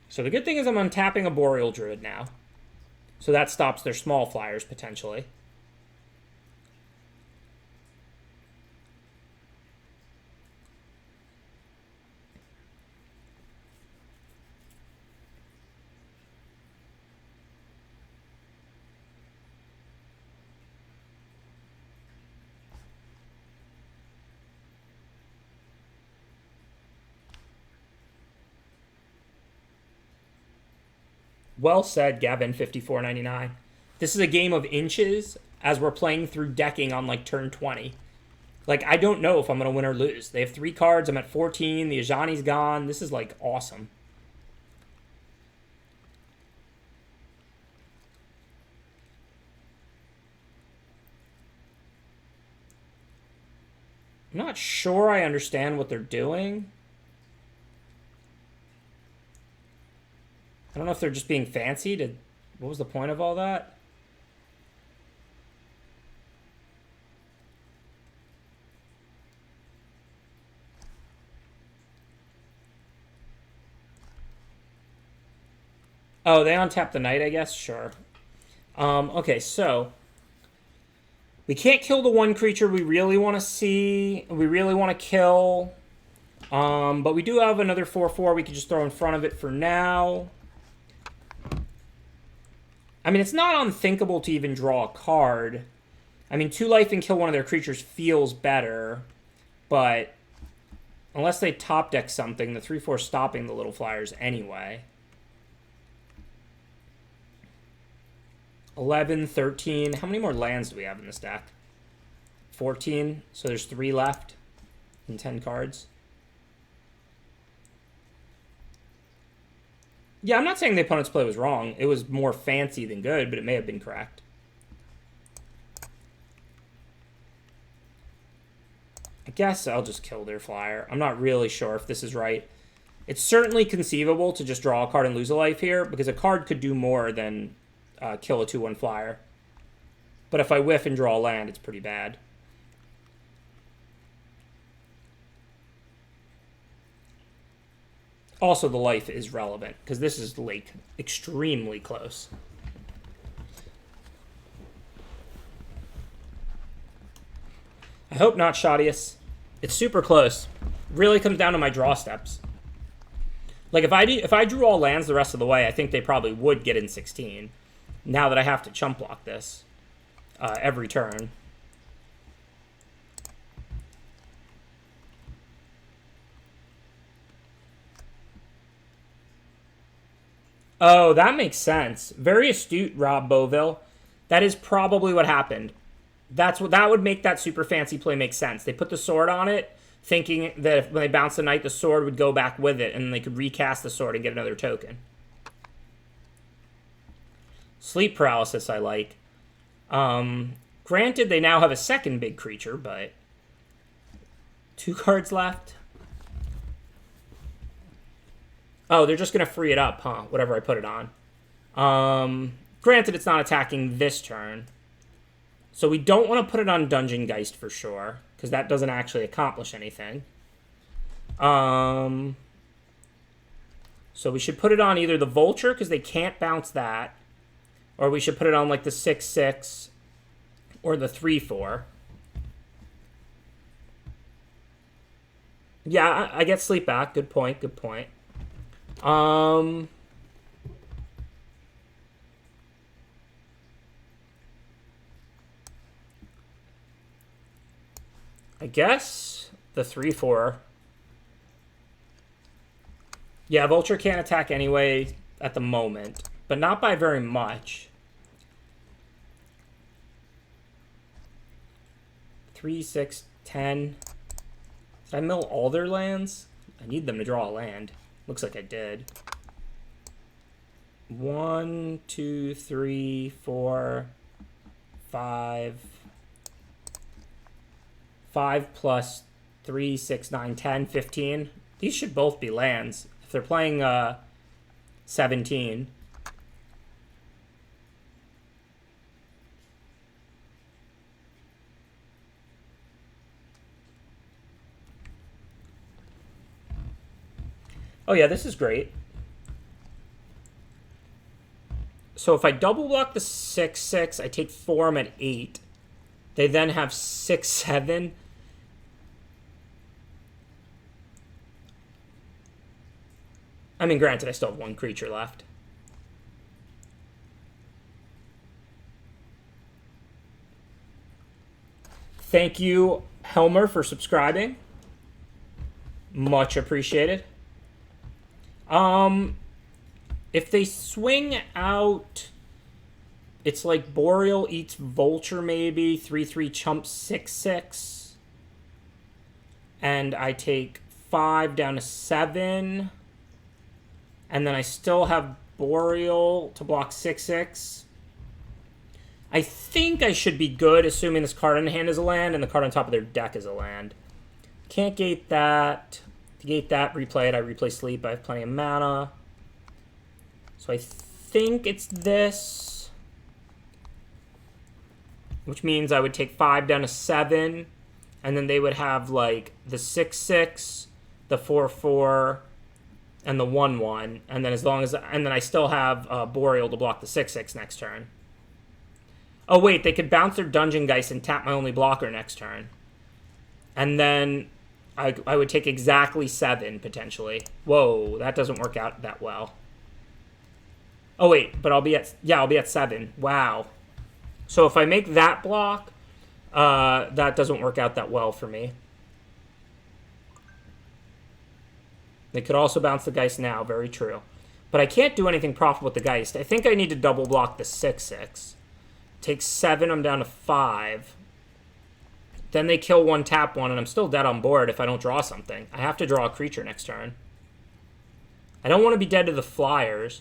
So the good thing is I'm untapping a Boreal Druid now. So that stops their small flyers, potentially. Well said, Gavin5499. This is a game of inches as we're playing through decking on like turn 20. Like, I don't know if I'm going to win or lose. They have 3 cards. I'm at 14. The Ajani's gone. This is like awesome. I'm not sure I understand what they're doing. I don't know if they're just being fancy to... What was the point of all that? Oh, they untap the knight, I guess? Sure. Okay, so... We can't kill the one creature we really want to see. We really want to kill. But we do have another 4/4 we could just throw in front of it for now. I mean, it's not unthinkable to even draw a card. I mean, 2 life and kill one of their creatures feels better. But unless they top deck something, the 3/4 stopping the little flyers anyway. 11, 13. How many more lands do we have in this deck? 14. So there's 3 left in 10 cards. Yeah, I'm not saying the opponent's play was wrong. It was more fancy than good, but it may have been correct. I guess I'll just kill their flyer. I'm not really sure if this is right. It's certainly conceivable to just draw a card and lose a life here, because a card could do more than kill a 2/1 flyer. But if I whiff and draw a land, it's pretty bad. Also, the life is relevant, because this is, like, extremely close. I hope not, Shadius. It's super close. Really comes down to my draw steps. Like, if I drew all lands the rest of the way, I think they probably would get in 16. Now that I have to chump block this every turn. Oh, that makes sense. Very astute, Rob Boville. That is probably what happened. That would make that super fancy play make sense. They put the sword on it, thinking that when they bounce the knight, the sword would go back with it, and they could recast the sword and get another token. Sleep paralysis, I like. Granted, they now have a second big creature, but 2 cards left. Oh, they're just going to free it up, huh? Whatever I put it on. Granted, it's not attacking this turn. So we don't want to put it on Dungeon Geist for sure, because that doesn't actually accomplish anything. So we should put it on either the Vulture, because they can't bounce that, or we should put it on like the 6/6 or the 3/4. Yeah, I get sleep back. Good point, good point. I guess the 3/4. Yeah, Vulture can't attack anyway at the moment, but not by very much. 3, 6, 10. Did I mill all their lands? I need them to draw a land. Looks like I did. 1, 2, 3, 4, 5. 5 plus 3, 6, 9, 10, 15. These should both be lands. If they're playing 17. Oh yeah, this is great. So if I double block the 6, 6, I take 4, I'm at 8. They then have 6, 7. I mean, granted, I still have 1 creature left. Thank you, Helmer, for subscribing. Much appreciated. If they swing out, it's like Boreal eats Vulture maybe, 3/3 chump 6/6. And I take 5 down to 7. And then I still have Boreal to block 6/6. I think I should be good, assuming this card in hand is a land and the card on top of their deck is a land. Can't gate that. To gate that, replay it. I replay Sleep. I have plenty of mana. So I think it's this. Which means I would take 5 down to 7. And then they would have like the 6/6, the 4/4, and the 1/1, and then and then I still have Boreal to block the 6/6 next turn. Oh wait, they could bounce their Dungeon Geist and tap my only blocker next turn, and then I would take exactly 7 potentially. Whoa, that doesn't work out that well. Oh wait, but I'll be at 7. Wow. So if I make that block, that doesn't work out that well for me. They could also bounce the Geist now, very true. But I can't do anything profitable with the Geist. I think I need to double block the 6/6. Take 7, I'm down to 5. Then they kill 1, tap 1, and I'm still dead on board if I don't draw something. I have to draw a creature next turn. I don't want to be dead to the Flyers.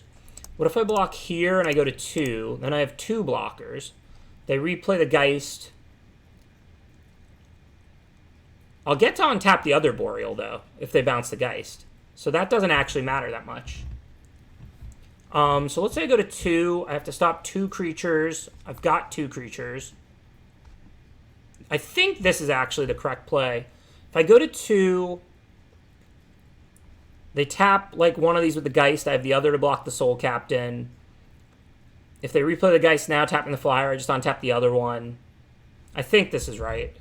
What if I block here and I go to 2? Then I have 2 blockers. They replay the Geist. I'll get to untap the other Boreal, though, if they bounce the Geist. So that doesn't actually matter that much. So let's say I go to 2. I have to stop 2 creatures. I've got 2 creatures. I think this is actually the correct play. If I go to 2, they tap like one of these with the Geist. I have the other to block the Soul Captain. If they replay the Geist now, tapping the Flyer, I just untap the other one. I think this is right.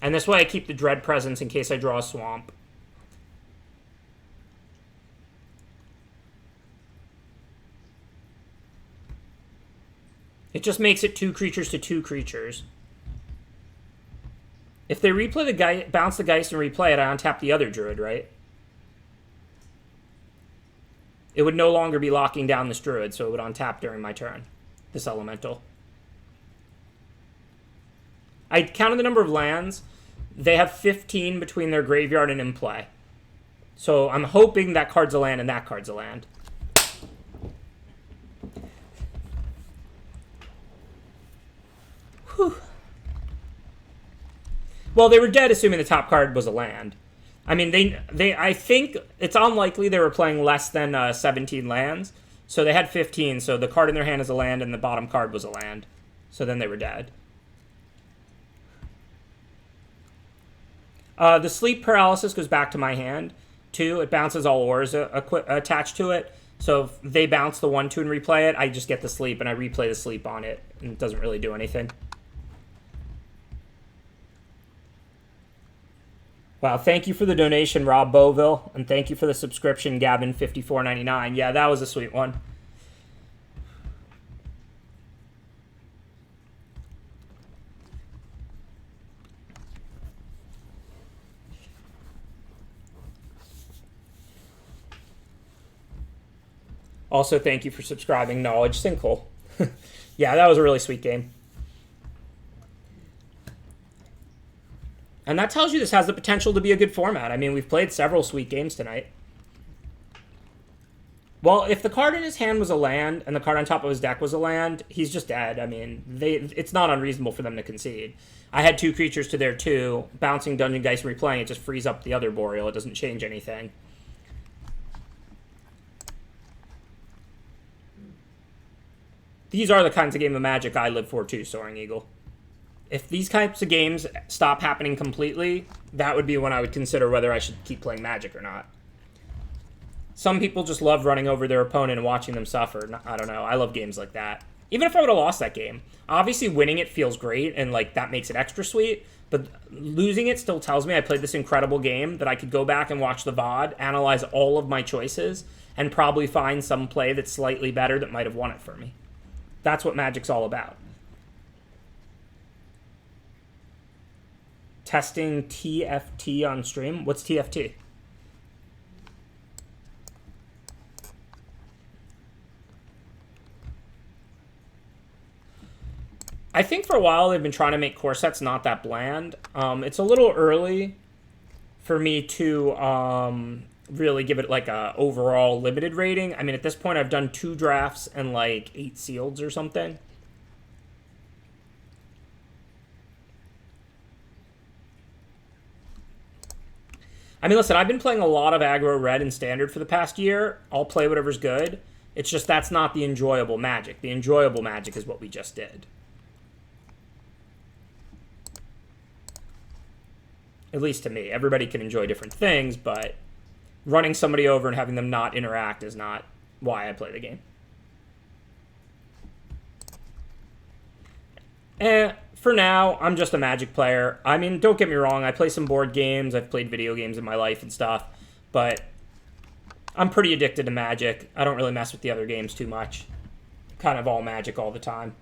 And this way I keep the Dread Presence in case I draw a Swamp. It just makes it 2 creatures to 2 creatures. If they replay the Geist, bounce the Geist and replay it, I untap the other Druid, right? It would no longer be locking down this Druid, so it would untap during my turn. This Elemental. I counted the number of lands. They have 15 between their graveyard and in play. So I'm hoping that card's a land and that card's a land. Whew. Well, they were dead assuming the top card was a land. I mean, I think it's unlikely they were playing less than 17 lands. So they had 15, so the card in their hand is a land and the bottom card was a land. So then they were dead. The Sleep Paralysis goes back to my hand, too. It bounces all ores attached to it. So if they bounce the 1/2 and replay it, I just get the Sleep and I replay the Sleep on it. And it doesn't really do anything. Wow, thank you for the donation, Rob Boville. And thank you for the subscription, Gavin54.99. Yeah, that was a sweet one. Also, thank you for subscribing, Knowledge Sinkhole. Yeah, that was a really sweet game. And that tells you this has the potential to be a good format. I mean, we've played several sweet games tonight. Well, if the card in his hand was a land and the card on top of his deck was a land, he's just dead. I mean, it's not unreasonable for them to concede. I had 2 creatures to their 2. Bouncing Dungeon Geist and replaying it just frees up the other Boreal. It doesn't change anything. These are the kinds of game of Magic I live for too, Soaring Eagle. If these types of games stop happening completely, that would be when I would consider whether I should keep playing Magic or not. Some people just love running over their opponent and watching them suffer. I don't know. I love games like that. Even if I would have lost that game. Obviously, winning it feels great, and like that makes it extra sweet. But losing it still tells me I played this incredible game that I could go back and watch the VOD, analyze all of my choices, and probably find some play that's slightly better that might have won it for me. That's what Magic's all about. Testing TFT on stream. What's TFT? I think for a while they've been trying to make core sets not that bland. It's a little early for me to really give it like a overall limited rating. I mean, at this point I've done 2 drafts and like 8 sealeds or something. I mean, listen, I've been playing a lot of aggro red and standard for the past year. I'll play whatever's good. It's just that's not the enjoyable Magic. The enjoyable Magic is what we just did. At least to me. Everybody can enjoy different things, but running somebody over and having them not interact is not why I play the game. For now, I'm just a Magic player. I mean, don't get me wrong, I play some board games, I've played video games in my life and stuff, but I'm pretty addicted to Magic. I don't really mess with the other games too much. Kind of all Magic all the time.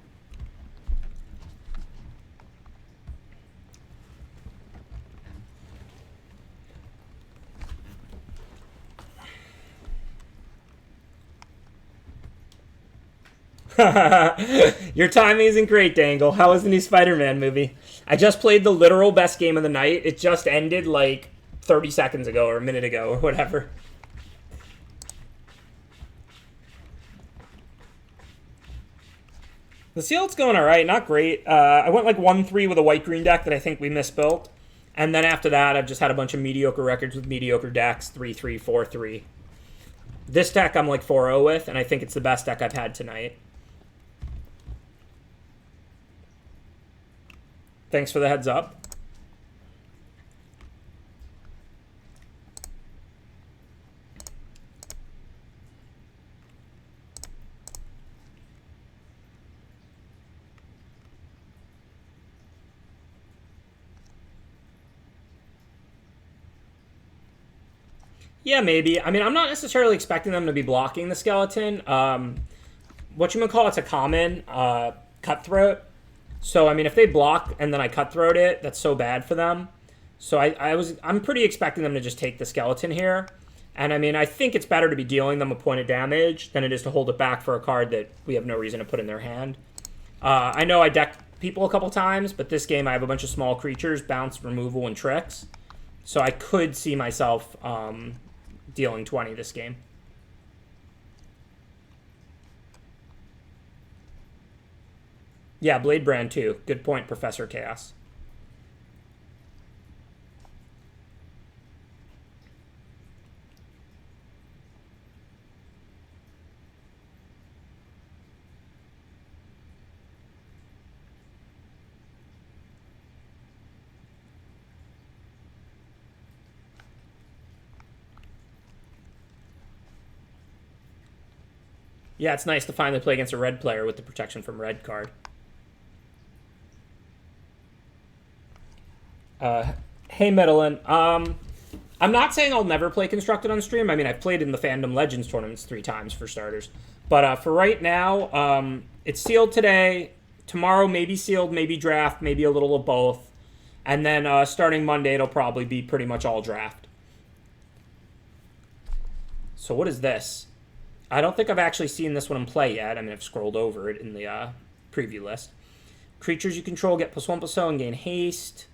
Your timing isn't great, Dangle. How was the new Spider-Man movie? I just played the literal best game of the night. It just ended like 30 seconds ago or a minute ago or whatever. The Sealed's going alright, not great. I went like 1-3 with a white-green deck that I think we misbuilt. And then after that, I've just had a bunch of mediocre records with mediocre decks, 3-3, 4-3. This deck I'm like 4-0 with, and I think it's the best deck I've had tonight. Thanks for the heads up. Yeah, maybe. I mean, I'm not necessarily expecting them to be blocking the skeleton. Whatchamacallit's a common cutthroat. So, I mean, if they block and then I cutthroat it, that's so bad for them. So I'm pretty expecting them to just take the skeleton here. And, I mean, I think it's better to be dealing them a point of damage than it is to hold it back for a card that we have no reason to put in their hand. I know I decked people a couple times, but this game I have a bunch of small creatures, bounce, removal, and tricks. So I could see myself dealing 20 this game. Yeah, Blade Brand too. Good point, Professor Chaos. Yeah, it's nice to finally play against a red player with the protection from red card. Hey, Medellin. I'm not saying I'll never play Constructed on stream. I mean, I've played in the Fandom Legends tournaments 3 times for starters. But for right now, it's sealed today. Tomorrow, maybe sealed, maybe draft, maybe a little of both. And then starting Monday, it'll probably be pretty much all draft. So what is this? I don't think I've actually seen this one in play yet. I mean, I've scrolled over it in the preview list. Creatures you control get +1/+0 and gain haste.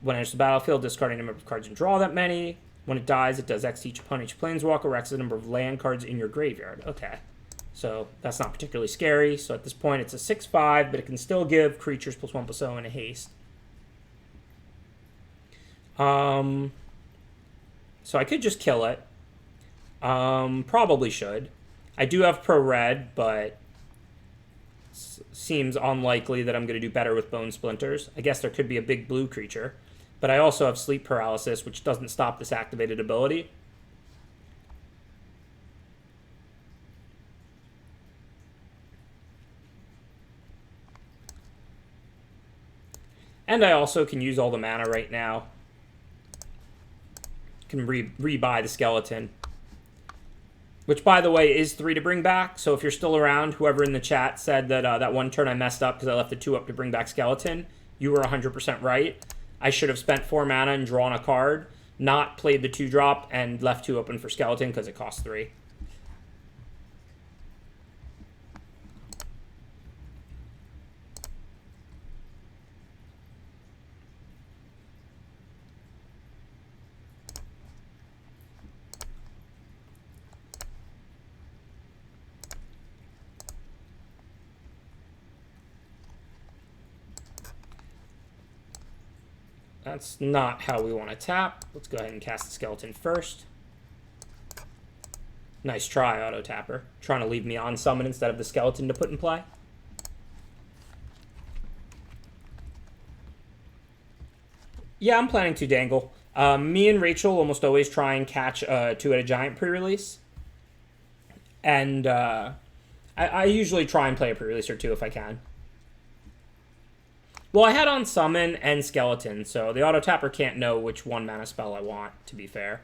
When it enters the battlefield, discard a number of cards and draw that many. When it dies, it does X to each opponent, each planeswalker, or X the number of land cards in your graveyard. Okay. So that's not particularly scary. So at this point, it's a 6/5, but it can still give creatures +1/+0 and a haste. So I could just kill it. Probably should. I do have pro red, but seems unlikely that I'm going to do better with Bone Splinters. I guess there could be a big blue creature. But I also have sleep paralysis, which doesn't stop this activated ability. And I also can use all the mana right now. Can rebuy the skeleton. Which, by the way, is 3 to bring back. So if you're still around, whoever in the chat said that that one turn I messed up because I left the 2 up to bring back skeleton, you were 100% right. I should have spent 4 mana and drawn a card, not played the 2-drop, and left 2 open for skeleton because it costs 3. That's not how we want to tap. Let's go ahead and cast the skeleton first. Nice try, Auto Tapper. Trying to leave me on summon instead of the skeleton to put in play. Yeah, I'm planning to dangle. Me and Rachel almost always try and catch a 2-headed giant pre-release. And I usually try and play a pre-release or 2 if I can. Well, I had on Summon and Skeleton, so the Auto Tapper can't know which 1 mana spell I want, to be fair.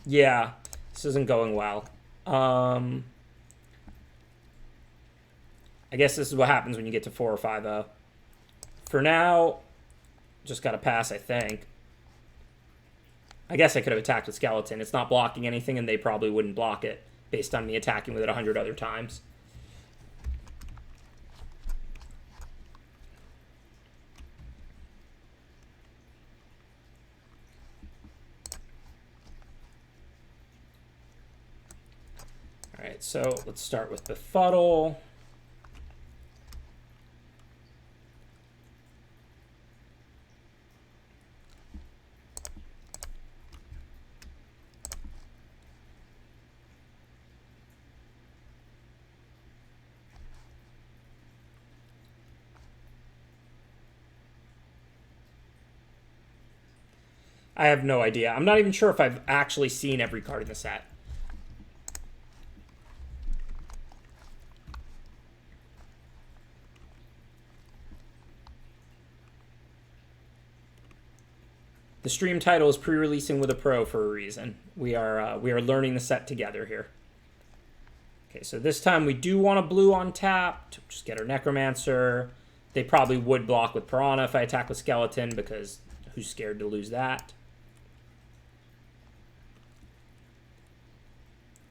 Yeah, this isn't going well. I guess this is what happens when you get to 4 or 5-0. For now, just gotta pass, I think. I guess I could have attacked with Skeleton. It's not blocking anything, and they probably wouldn't block it, based on me attacking with it 100 other times. All right, so let's start with Befuddle. I have no idea. I'm not even sure if I've actually seen every card in the set. The stream title is pre-releasing with a pro for a reason. We are learning the set together here. Okay, so this time we do want a blue on tapped. Just get our Necromancer. They probably would block with Piranha if I attack with Skeleton, because who's scared to lose that?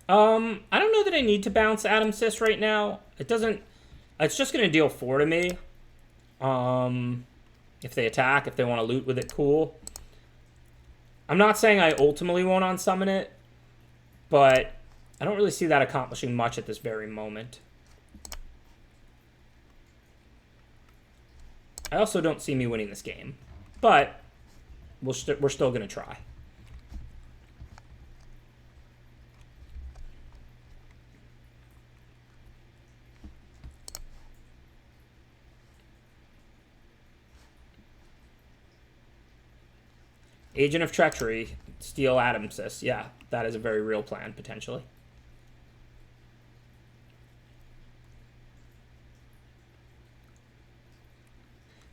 I don't know that I need to bounce Adam Sis right now. It doesn't... It's just going to deal 4 to me. If they attack, if they want to loot with it, cool. I'm not saying I ultimately won't unsummon it, but I don't really see that accomplishing much at this very moment. I also don't see me winning this game, but we're still going to try. Agent of Treachery, steal Adam Sis. Yeah, that is a very real plan, potentially.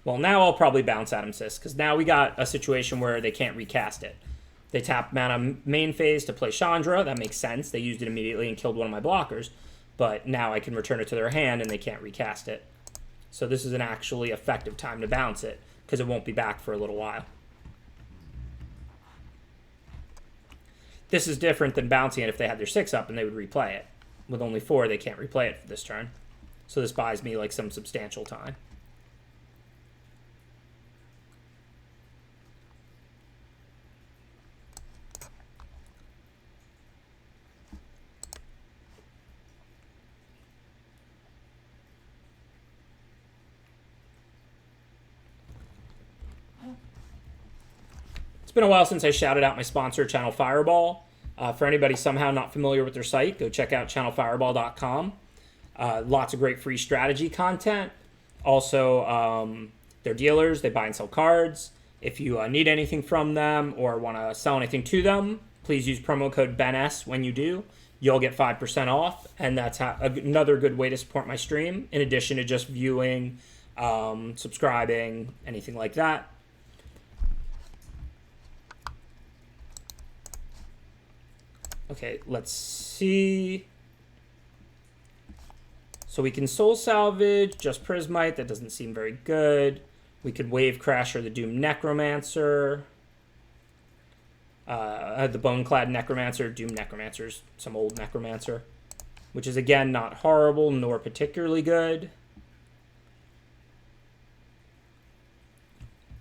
Well, now I'll probably bounce Adam Sis, because now we got a situation where they can't recast it. They tap mana main phase to play Chandra. That makes sense. They used it immediately and killed one of my blockers. But now I can return it to their hand, and they can't recast it. So this is an actually effective time to bounce it, because it won't be back for a little while. This is different than bouncing it if they had their 6 up and they would replay it. With only 4, they can't replay it for this turn. So this buys me like some substantial time. It's been a while since I shouted out my sponsor, Channel Fireball. For anybody somehow not familiar with their site, go check out channelfireball.com. Lots of great free strategy content. Also, they're dealers. They buy and sell cards. If you need anything from them or want to sell anything to them, please use promo code BENS when you do. You'll get 5% off, and that's another good way to support my stream, in addition to just viewing, subscribing, anything like that. Okay, let's see. So we can soul salvage just Prismite. That doesn't seem very good. We could Wave Crasher the Doom Necromancer. The Boneclad Necromancer. Doom Necromancer's some old Necromancer. Which is, again, not horrible nor particularly good.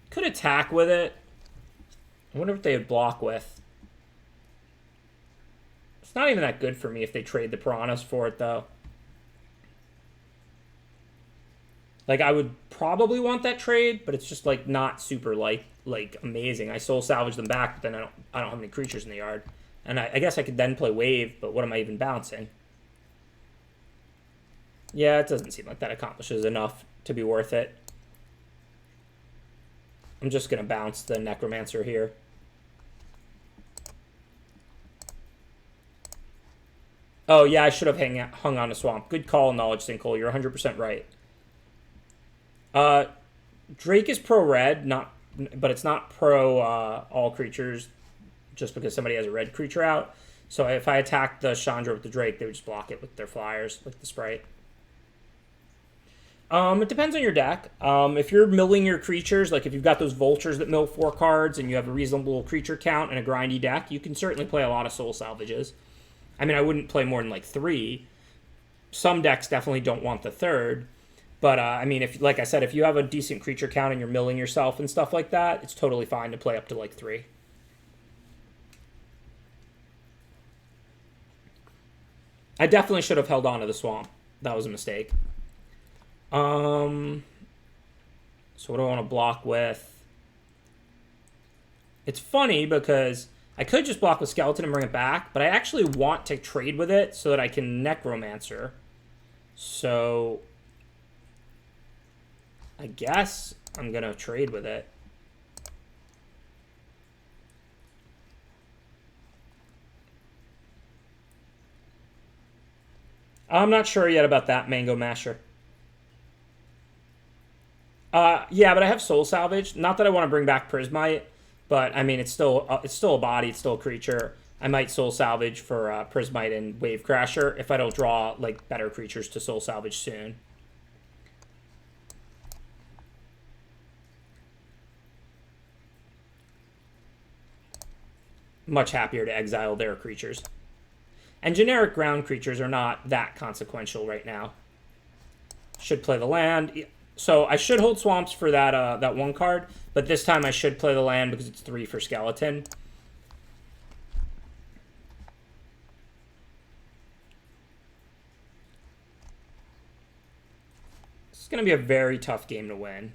Could attack with it. I wonder what they would block with. It's not even that good for me if they trade the Piranhas for it, though. Like, I would probably want that trade, but it's just, like, not super, like amazing. I soul salvage them back, but then I don't have any creatures in the yard. And I guess I could then play Wave, but what am I even bouncing? Yeah, it doesn't seem like that accomplishes enough to be worth it. I'm just going to bounce the Necromancer here. Oh, yeah, I should have hung on to Swamp. Good call, Knowledge Sinkhole. You're 100% right. Drake is pro-red, but it's not pro all creatures just because somebody has a red creature out. So if I attack the Chandra with the Drake, they would just block it with their flyers, like the Sprite. It depends on your deck. If you're milling your creatures, like if you've got those vultures that mill 4 cards and you have a reasonable creature count and a grindy deck, you can certainly play a lot of soul salvages. I mean, I wouldn't play more than like 3. Some decks definitely don't want the 3rd. But, I mean, if, like I said, if you have a decent creature count and you're milling yourself and stuff like that, it's totally fine to play up to like 3. I definitely should have held on to the Swamp. That was a mistake. So what do I want to block with? It's funny because I could just block with Skeleton and bring it back, but I actually want to trade with it so that I can Necromancer. So I guess I'm going to trade with it. I'm not sure yet about that Mango Masher. Yeah, but I have Soul Salvage. Not that I want to bring back Prismite, but I mean it's still a body, it's still a creature. I might Soul Salvage for Prismite and Wave Crasher if I don't draw like better creatures to Soul Salvage soon. Much happier to exile their creatures. And generic ground creatures are not that consequential right now. Should play the land. So I should hold Swamps for that that 1 card, but this time I should play the land because it's 3 for Skeleton. This is going to be a very tough game to win.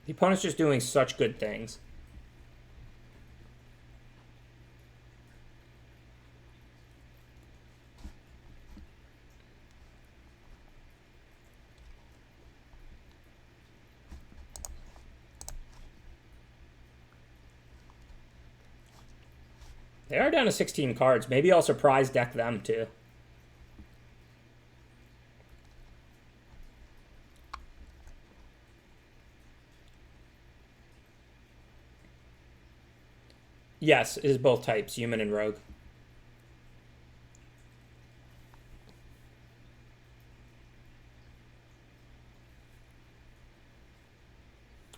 The opponent's just doing such good things. They are down to 16 cards. Maybe I'll surprise deck them too. Yes, it is both types, human and rogue.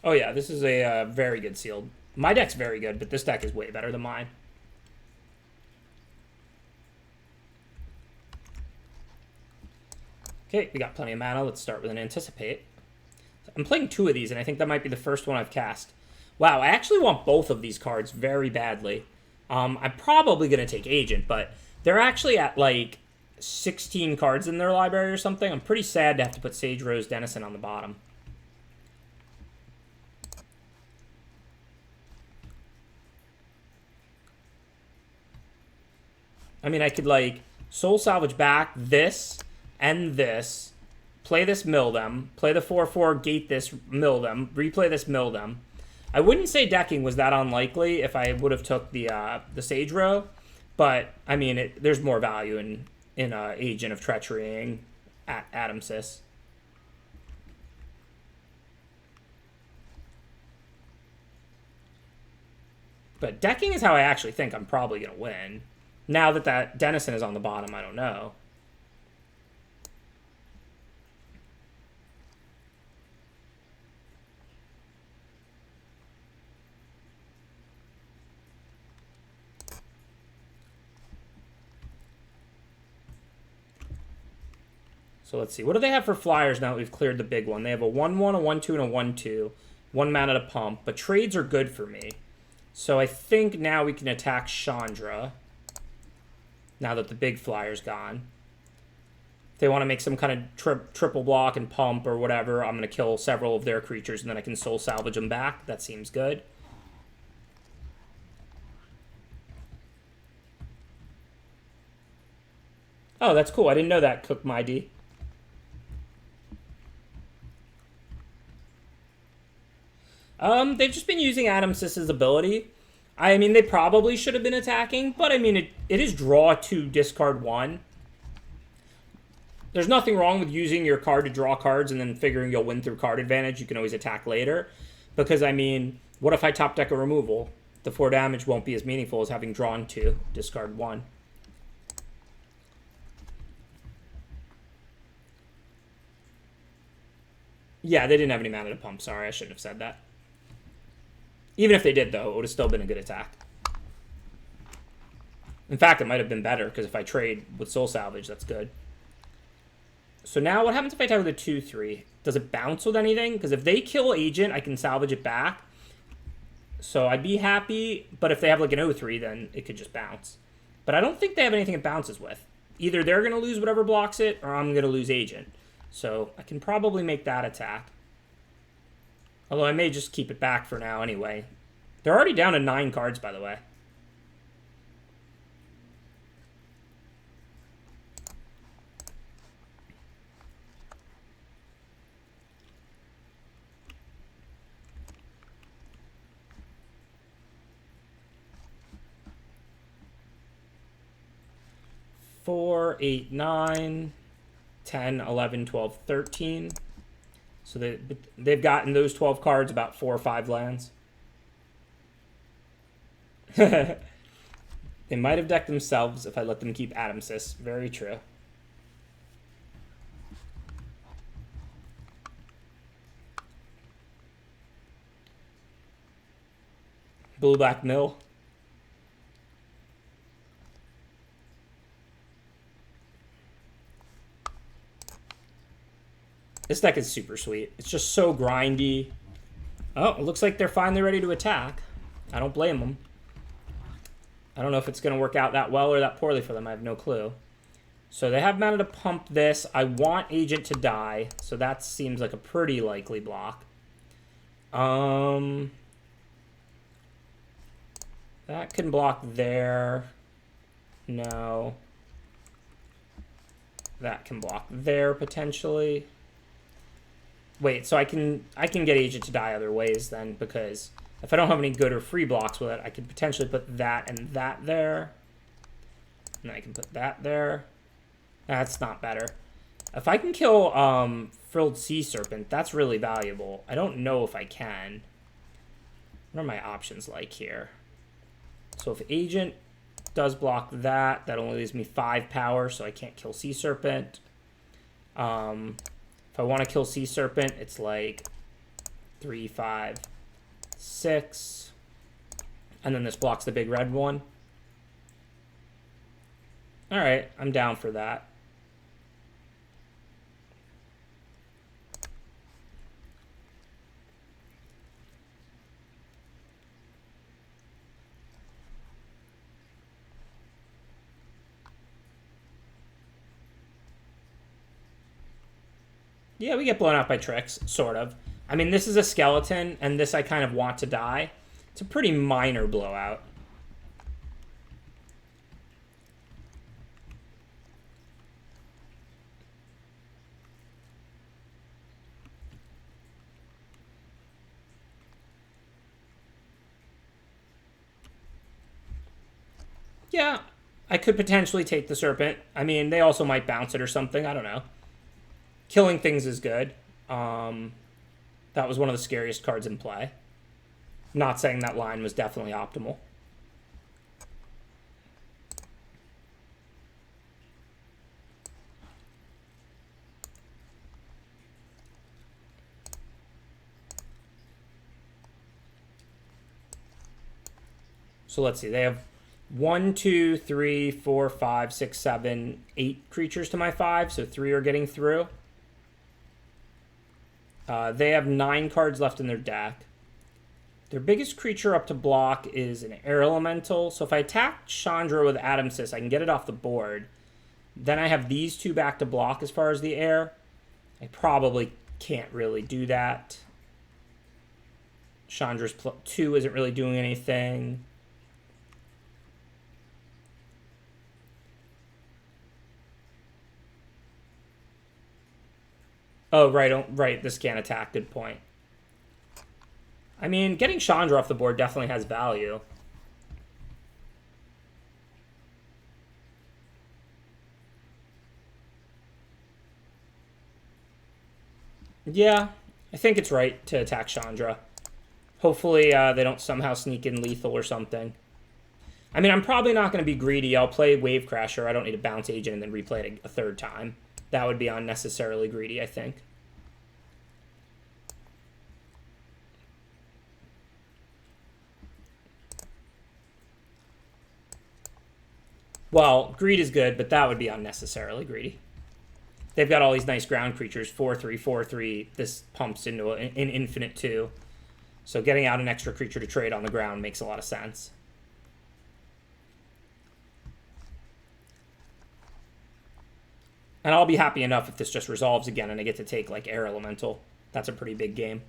Oh yeah, this is a very good sealed. My deck's very good, but this deck is way better than mine. Okay, we got plenty of mana. Let's start with an Anticipate. I'm playing 2 of these, and I think that might be the first one I've cast. Wow, I actually want both of these cards very badly. I'm probably going to take Agent, but they're actually at, like, 16 cards in their library or something. I'm pretty sad to have to put Sage Rose Denizen on the bottom. I mean, I could, like, Soul Salvage back this and this, play this, mill them, play the 4/4, gate this, mill them, replay this, mill them. I wouldn't say decking was that unlikely if I would have took the Sage Row, but, I mean, there's more value in Agent of Treacherying at Adamsis. But decking is how I actually think I'm probably going to win. Now that Denizen is on the bottom, I don't know. So let's see. What do they have for flyers now that we've cleared the big one? They have a 1/1, a 1/2, and a 1/2. 1 mana to pump. But trades are good for me. So I think now we can attack Chandra. Now that the big flyer's gone. If they want to make some kind of triple block and pump or whatever, I'm going to kill several of their creatures and then I can soul salvage them back. That seems good. Oh, that's cool. I didn't know that, Cook My D. They've just been using Adamsis's ability. I mean, they probably should have been attacking, but I mean, it is draw 2, discard 1. There's nothing wrong with using your card to draw cards and then figuring you'll win through card advantage. You can always attack later. Because, I mean, what if I top deck a removal? The 4 damage won't be as meaningful as having drawn 2, discard 1. Yeah, they didn't have any mana to pump. Sorry, I shouldn't have said that. Even if they did, though, it would have still been a good attack. In fact, it might have been better, because if I trade with Soul Salvage, that's good. So now, what happens if I attack with a 2/3? Does it bounce with anything? Because if they kill Agent, I can salvage it back. So I'd be happy, but if they have like an 0/3, then it could just bounce. But I don't think they have anything it bounces with. Either they're going to lose whatever blocks it, or I'm going to lose Agent. So I can probably make that attack. Although I may just keep it back for now anyway. They're already down to 9 cards, by the way. Four, 8, 9, 10, 11, 12, 13. So they've gotten those 12 cards about 4 or 5 lands. They might have decked themselves if I let them keep Adamsis. Very true. Blue-black mill. This deck is super sweet. It's just so grindy. Oh, it looks like they're finally ready to attack. I don't blame them. I don't know if it's going to work out that well or that poorly for them. I have no clue. So they have mana to pump this. I want Agent to die. So that seems like a pretty likely block. That can block there. No. That can block there potentially. Wait, so I can get Agent to die other ways then, because if I don't have any good or free blocks with it, I could potentially put that and that there. And I can put that there. That's not better. If I can kill Frilled Sea Serpent, that's really valuable. I don't know if I can. What are my options like here? So if Agent does block that, that only leaves me 5 power, so I can't kill Sea Serpent. If I want to kill Sea Serpent, it's like 3, 5, 6. And then this blocks the big red one. Alright, I'm down for that. Yeah, we get blown out by tricks, sort of. I mean, this is a skeleton, and this I kind of want to die. It's a pretty minor blowout. Yeah, I could potentially take the serpent. I mean, they also might bounce it or something. I don't know. Killing things is good. That was one of the scariest cards in play. Not saying that line was definitely optimal. So let's see. They have 1, 2, 3, 4, 5, 6, 7, 8 creatures to my 5, so 3 are getting through. They have 9 cards left in their deck. Their biggest creature up to block is an air elemental. So if I attack Chandra with Adamsis, I can get it off the board. Then I have these 2 back to block as far as the air. I probably can't really do that. Chandra's 2 isn't really doing anything. Oh, right, this can't attack. Good point. I mean, getting Chandra off the board definitely has value. Yeah, I think it's right to attack Chandra. Hopefully they don't somehow sneak in lethal or something. I mean, I'm probably not going to be greedy. I'll play Wave Crasher. I don't need to bounce Agent and then replay it a third time. That would be unnecessarily greedy, I think. Well, greed is good, but that would be unnecessarily greedy. They've got all these nice ground creatures, 4/3, 4/3. This pumps into an infinite 2. So getting out an extra creature to trade on the ground makes a lot of sense. And I'll be happy enough if this just resolves again and I get to take, like, Air Elemental. That's a pretty big game.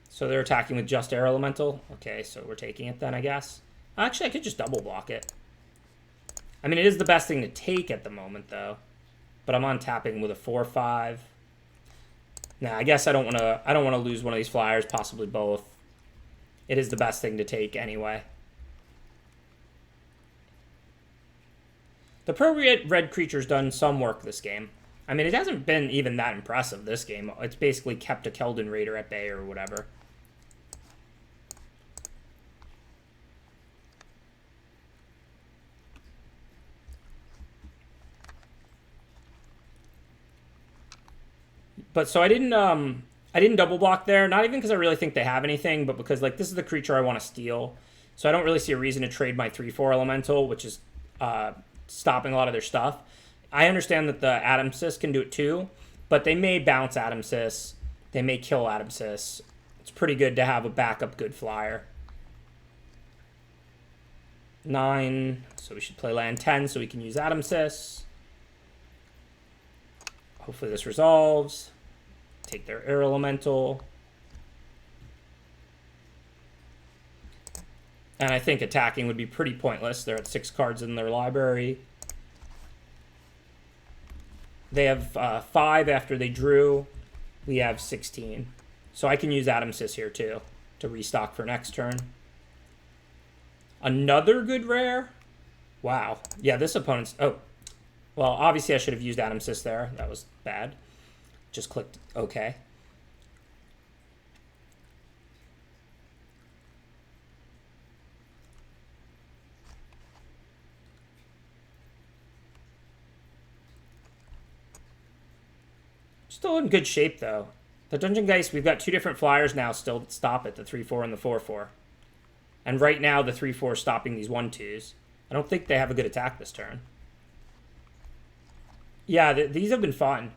So they're attacking with just Air Elemental. Okay, so we're taking it then, I guess. Actually, I could just double block it. I mean, it is the best thing to take at the moment, though. But I'm on tapping with a 4/5. Nah, I guess I don't want to lose one of these flyers, possibly both. It is the best thing to take anyway. The pro red creature's done some work this game. I mean, it hasn't been even that impressive this game. It's basically kept a Keldon Raider at bay or whatever. But so I didn't double block there, not even because I really think they have anything, but because, like, this is the creature I want to steal. So I don't really see a reason to trade my 3/4 elemental, which is stopping a lot of their stuff. I understand that the Adamsis can do it too, but they may bounce Adamsis. They may kill Adamsis. It's pretty good to have a backup good flyer. 9, so we should play land 10 so we can use Adamsis. Hopefully this resolves. Take their air elemental. And I think attacking would be pretty pointless. They're at 6 cards in their library. They have 5 after they drew. We have 16. So I can use Adamsis here too to restock for next turn. Another good rare? Wow. Yeah, this opponent's... Oh. Well, obviously I should have used Adamsis there. That was bad. Just clicked OK. Still in good shape, though. The Dungeon Geist, we've got 2 different flyers now still that stop it, the 3/4 and the 4/4. And right now, the 3/4 is stopping these 1/2s. I don't think they have a good attack this turn. Yeah, these have been fun.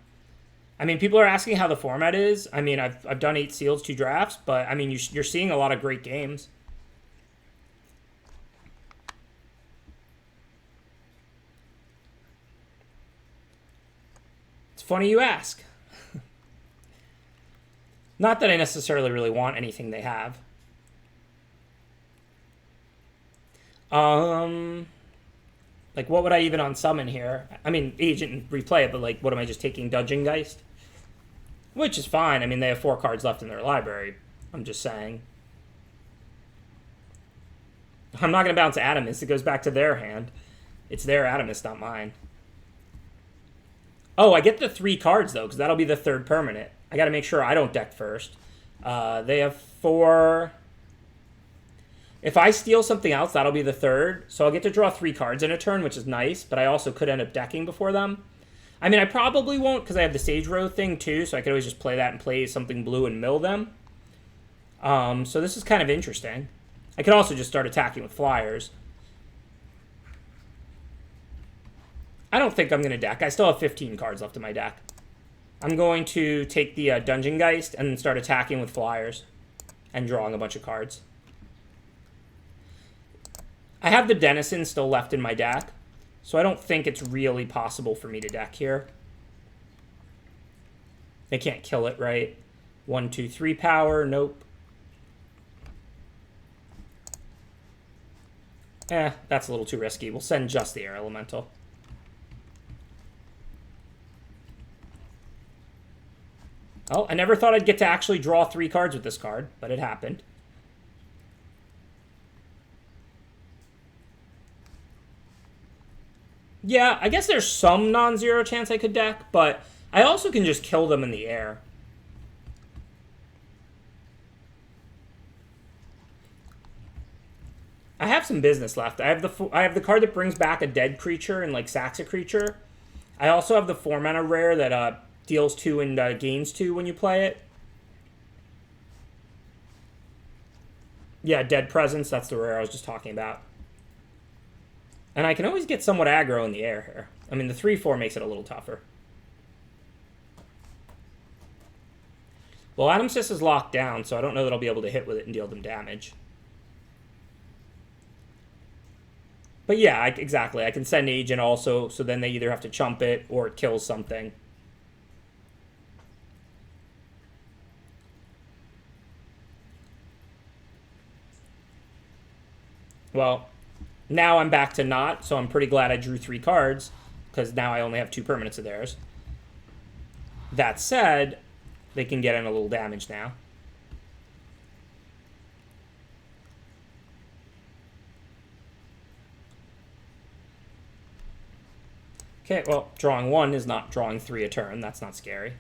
I mean, people are asking how the format is. I mean, I've done 8 seals, 2 drafts, but I mean, you're seeing a lot of great games. funny you ask. Not that I necessarily really want anything they have. Like, what would I even unsummon here? I mean, Agent and replay it, but, like, what am I just taking? Dungeon Geist? Which is fine. I mean, they have 4 cards left in their library. I'm just saying. I'm not going to bounce Adamus. It goes back to their hand. It's their Adamus, not mine. Oh, I get the 3 cards, though, because that'll be the 3rd permanent. I got to make sure I don't deck first. They have 4... If I steal something else, that'll be the 3rd. So I'll get to draw 3 cards in a turn, which is nice, but I also could end up decking before them. I mean, I probably won't, because I have the Sage Row thing, too, so I could always just play that and play something blue and mill them. So this is kind of interesting. I could also just start attacking with flyers. I don't think I'm going to deck. I still have 15 cards left in my deck. I'm going to take the Dungeon Geist and start attacking with flyers and drawing a bunch of cards. I have the Denizen still left in my deck, so I don't think it's really possible for me to deck here. They can't kill it, right? 1, 2, 3 power. Nope. That's a little too risky. We'll send just the Air Elemental. Oh, I never thought I'd get to actually draw 3 cards with this card, but it happened. Yeah, I guess there's some non-zero chance I could deck, but I also can just kill them in the air. I have some business left. I have the card that brings back a dead creature and, like, sacks a creature. I also have the 4-mana rare that deals 2 and gains 2 when you play it. Yeah, Dead Presence, that's the rare I was just talking about. And I can always get somewhat aggro in the air here. I mean, the 3-4 makes it a little tougher. Well, Adamsis is locked down, so I don't know that I'll be able to hit with it and deal them damage. But yeah, exactly. I can send Agent also, so then they either have to chump it or it kills something. Well, now I'm back to not, so I'm pretty glad I drew 3 cards, because now I only have 2 permanents of theirs. That said, they can get in a little damage now. Okay, well, drawing 1 is not drawing 3 a turn. That's not scary.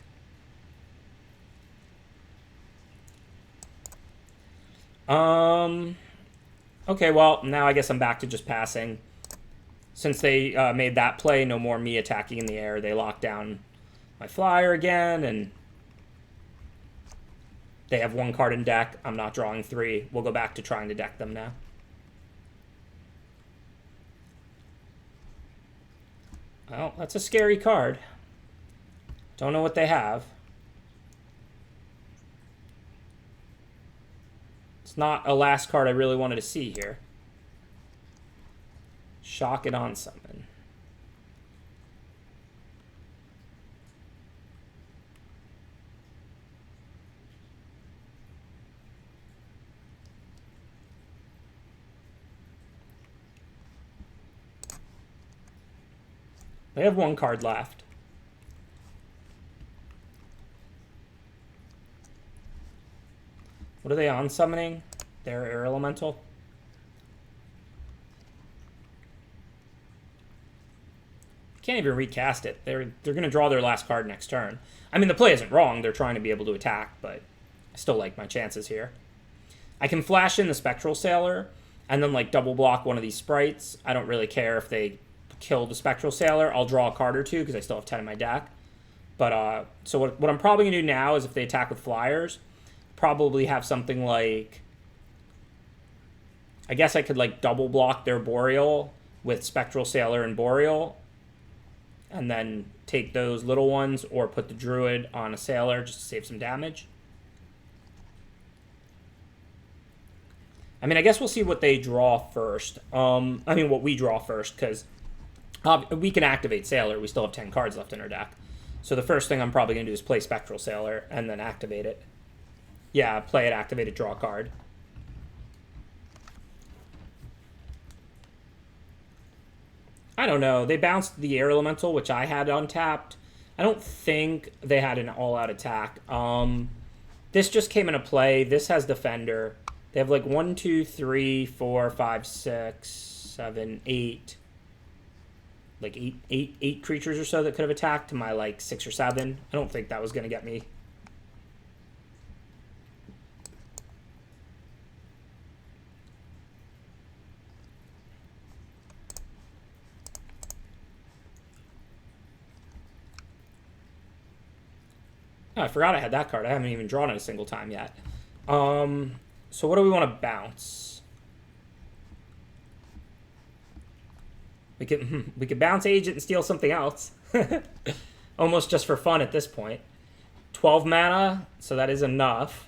Okay, well, now I guess I'm back to just passing. Since they made that play, no more me attacking in the air. They lock down my flyer again, and they have 1 card in deck. I'm not drawing 3. We'll go back to trying to deck them now. Well, that's a scary card. Don't know what they have. It's not a last card I really wanted to see here. Shock it on summon. They have 1 card left. What are they on summoning? Their Air Elemental. Can't even recast it. They're going to draw their last card next turn. I mean, the play isn't wrong. They're trying to be able to attack, but I still like my chances here. I can flash in the Spectral Sailor and then, like, double block one of these sprites. I don't really care if they kill the Spectral Sailor. I'll draw a card or 2 because I still have 10 in my deck. But, so what I'm probably going to do now is if they attack with flyers, probably have something like, I guess I could, like, double block their Boreal with Spectral Sailor and Boreal, and then take those little ones, or put the Druid on a Sailor just to save some damage. I mean, I guess we'll see what they draw first. I mean, what we draw first, because we can activate Sailor. We still have 10 cards left in our deck. So the first thing I'm probably going to do is play Spectral Sailor and then activate it. Yeah, play it, activate it, draw a card. I don't know. They bounced the Air Elemental, which I had untapped. I don't think they had an all-out attack. This just came into play. This has Defender. They have like 1, 2, 3, 4, 5, 6, 7, 8. Like eight creatures or so that could have attacked to my like 6 or 7. I don't think that was going to get me. Oh, I forgot I had that card. I haven't even drawn it a single time yet. So what do we want to bounce? We could bounce Agent and steal something else. Almost just for fun at this point. 12 mana, so that is enough.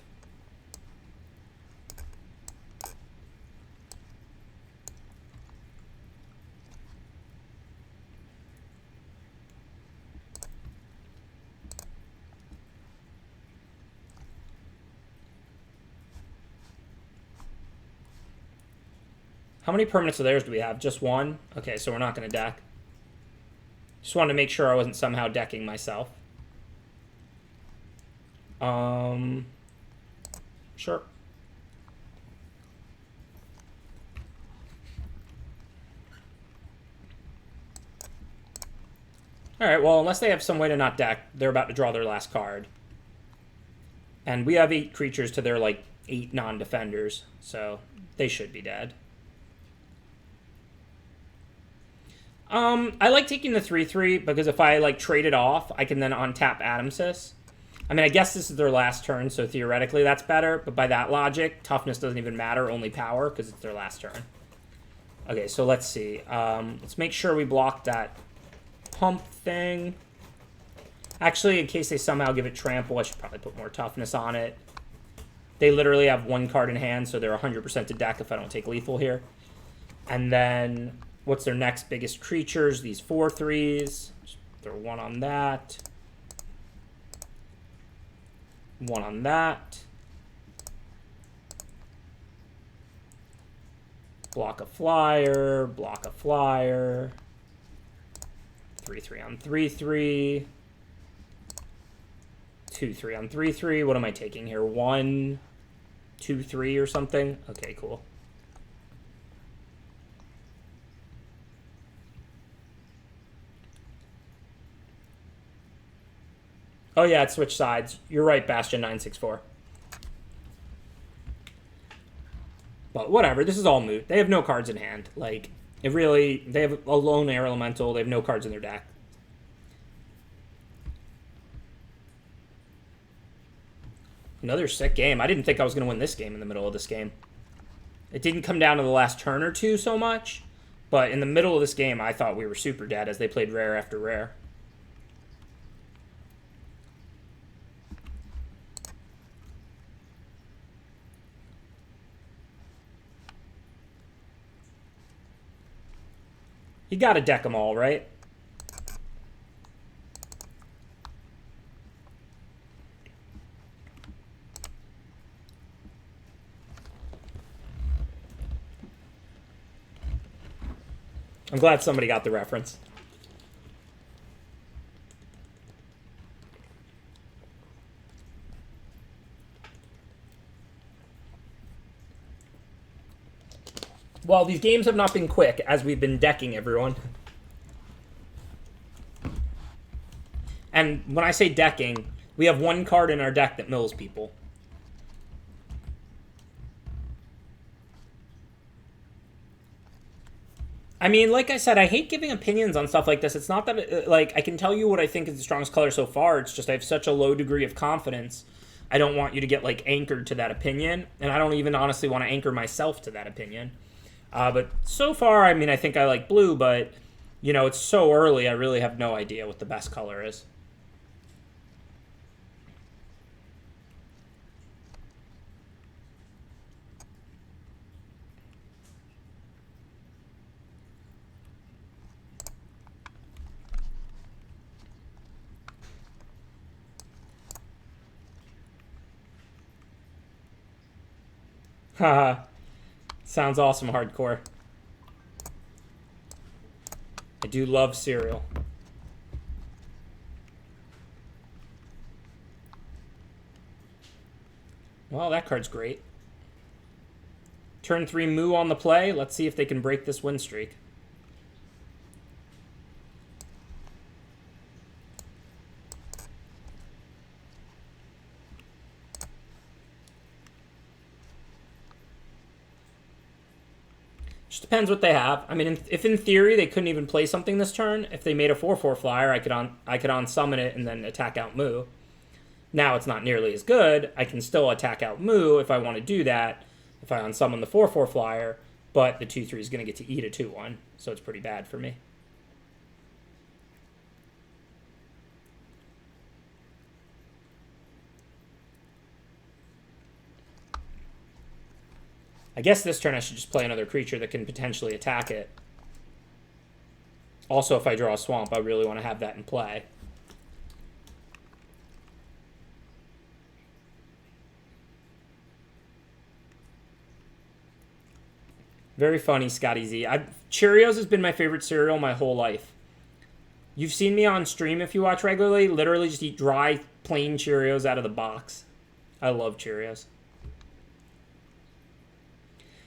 How many permanents of theirs do we have? Just one? Okay, so we're not going to deck. Just wanted to make sure I wasn't somehow decking myself. Sure. Alright, well, unless they have some way to not deck, they're about to draw their last card. And we have 8 creatures to their, like, 8 non-defenders, so they should be dead. I like taking the 3/3 because if I like trade it off, I can then untap Adamsis. I mean, I guess this is their last turn, so theoretically that's better. But by that logic, toughness doesn't even matter, only power because it's their last turn. Okay, so let's see. Let's make sure we block that pump thing. Actually, in case they somehow give it trample, I should probably put more toughness on it. They literally have 1 card in hand, so they're 100% to deck if I don't take lethal here. And then what's their next biggest creatures? These 4/3s. Just throw 1 on that. 1 on that. Block a flyer. Block a flyer. 3/3 on 3/3. 2/3 on 3/3. What am I taking here? 1, 2, 3 or something? Okay, cool. Oh yeah, it switched sides. You're right, Bastion 964. But whatever, this is all moot. They have no cards in hand. Like, it really, they have a lone air elemental. They have no cards in their deck. Another sick game. I didn't think I was going to win this game in the middle of this game. It didn't come down to the last turn or two so much, but in the middle of this game, I thought we were super dead as they played rare after rare. You gotta deck them all, right? I'm glad somebody got the reference. Well, these games have not been quick as we've been decking everyone. And when I say decking, we have 1 card in our deck that mills people. I mean, like I said, I hate giving opinions on stuff like this. It's not that, like, I can tell you what I think is the strongest color so far. It's just I have such a low degree of confidence. I don't want you to get, like, anchored to that opinion. And I don't even honestly want to anchor myself to that opinion. But so far, I mean, I think I like blue, but, you know, it's so early, I really have no idea what the best color is. Haha. Sounds awesome, hardcore. I do love cereal. Well, that card's great. Turn 3 Moo on the play. Let's see if they can break this win streak. Just depends what they have. I mean, if in theory they couldn't even play something this turn, if they made a 4/4 flyer, I could on summon it and then attack out Moo. Now it's not nearly as good. I can still attack out Moo if I want to do that, if I unsummon the 4/4 flyer, but the 2/3 is going to get to eat a 2/1, so it's pretty bad for me. I guess this turn I should just play another creature that can potentially attack it. Also, if I draw a swamp, I really want to have that in play. Very funny, Scotty Z. Cheerios has been my favorite cereal my whole life. You've seen me on stream if you watch regularly. Literally just eat dry, plain Cheerios out of the box. I love Cheerios.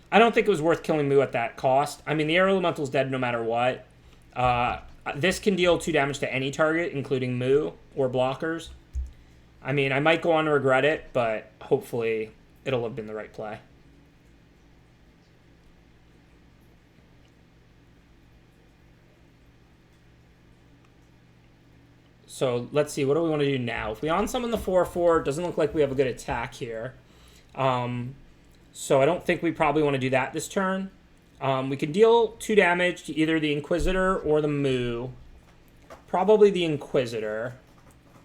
I don't think it was worth killing Moo at that cost. I mean, the Air Elemental's dead no matter what. This can deal 2 damage to any target, including Moo or blockers. I mean, I might go on to regret it, but hopefully it'll have been the right play. So let's see, what do we want to do now? If we unsummon the 4/4, it doesn't look like we have a good attack here. So I don't think we probably want to do that this turn. We can deal 2 damage to either the Inquisitor or the Moo. Probably the Inquisitor,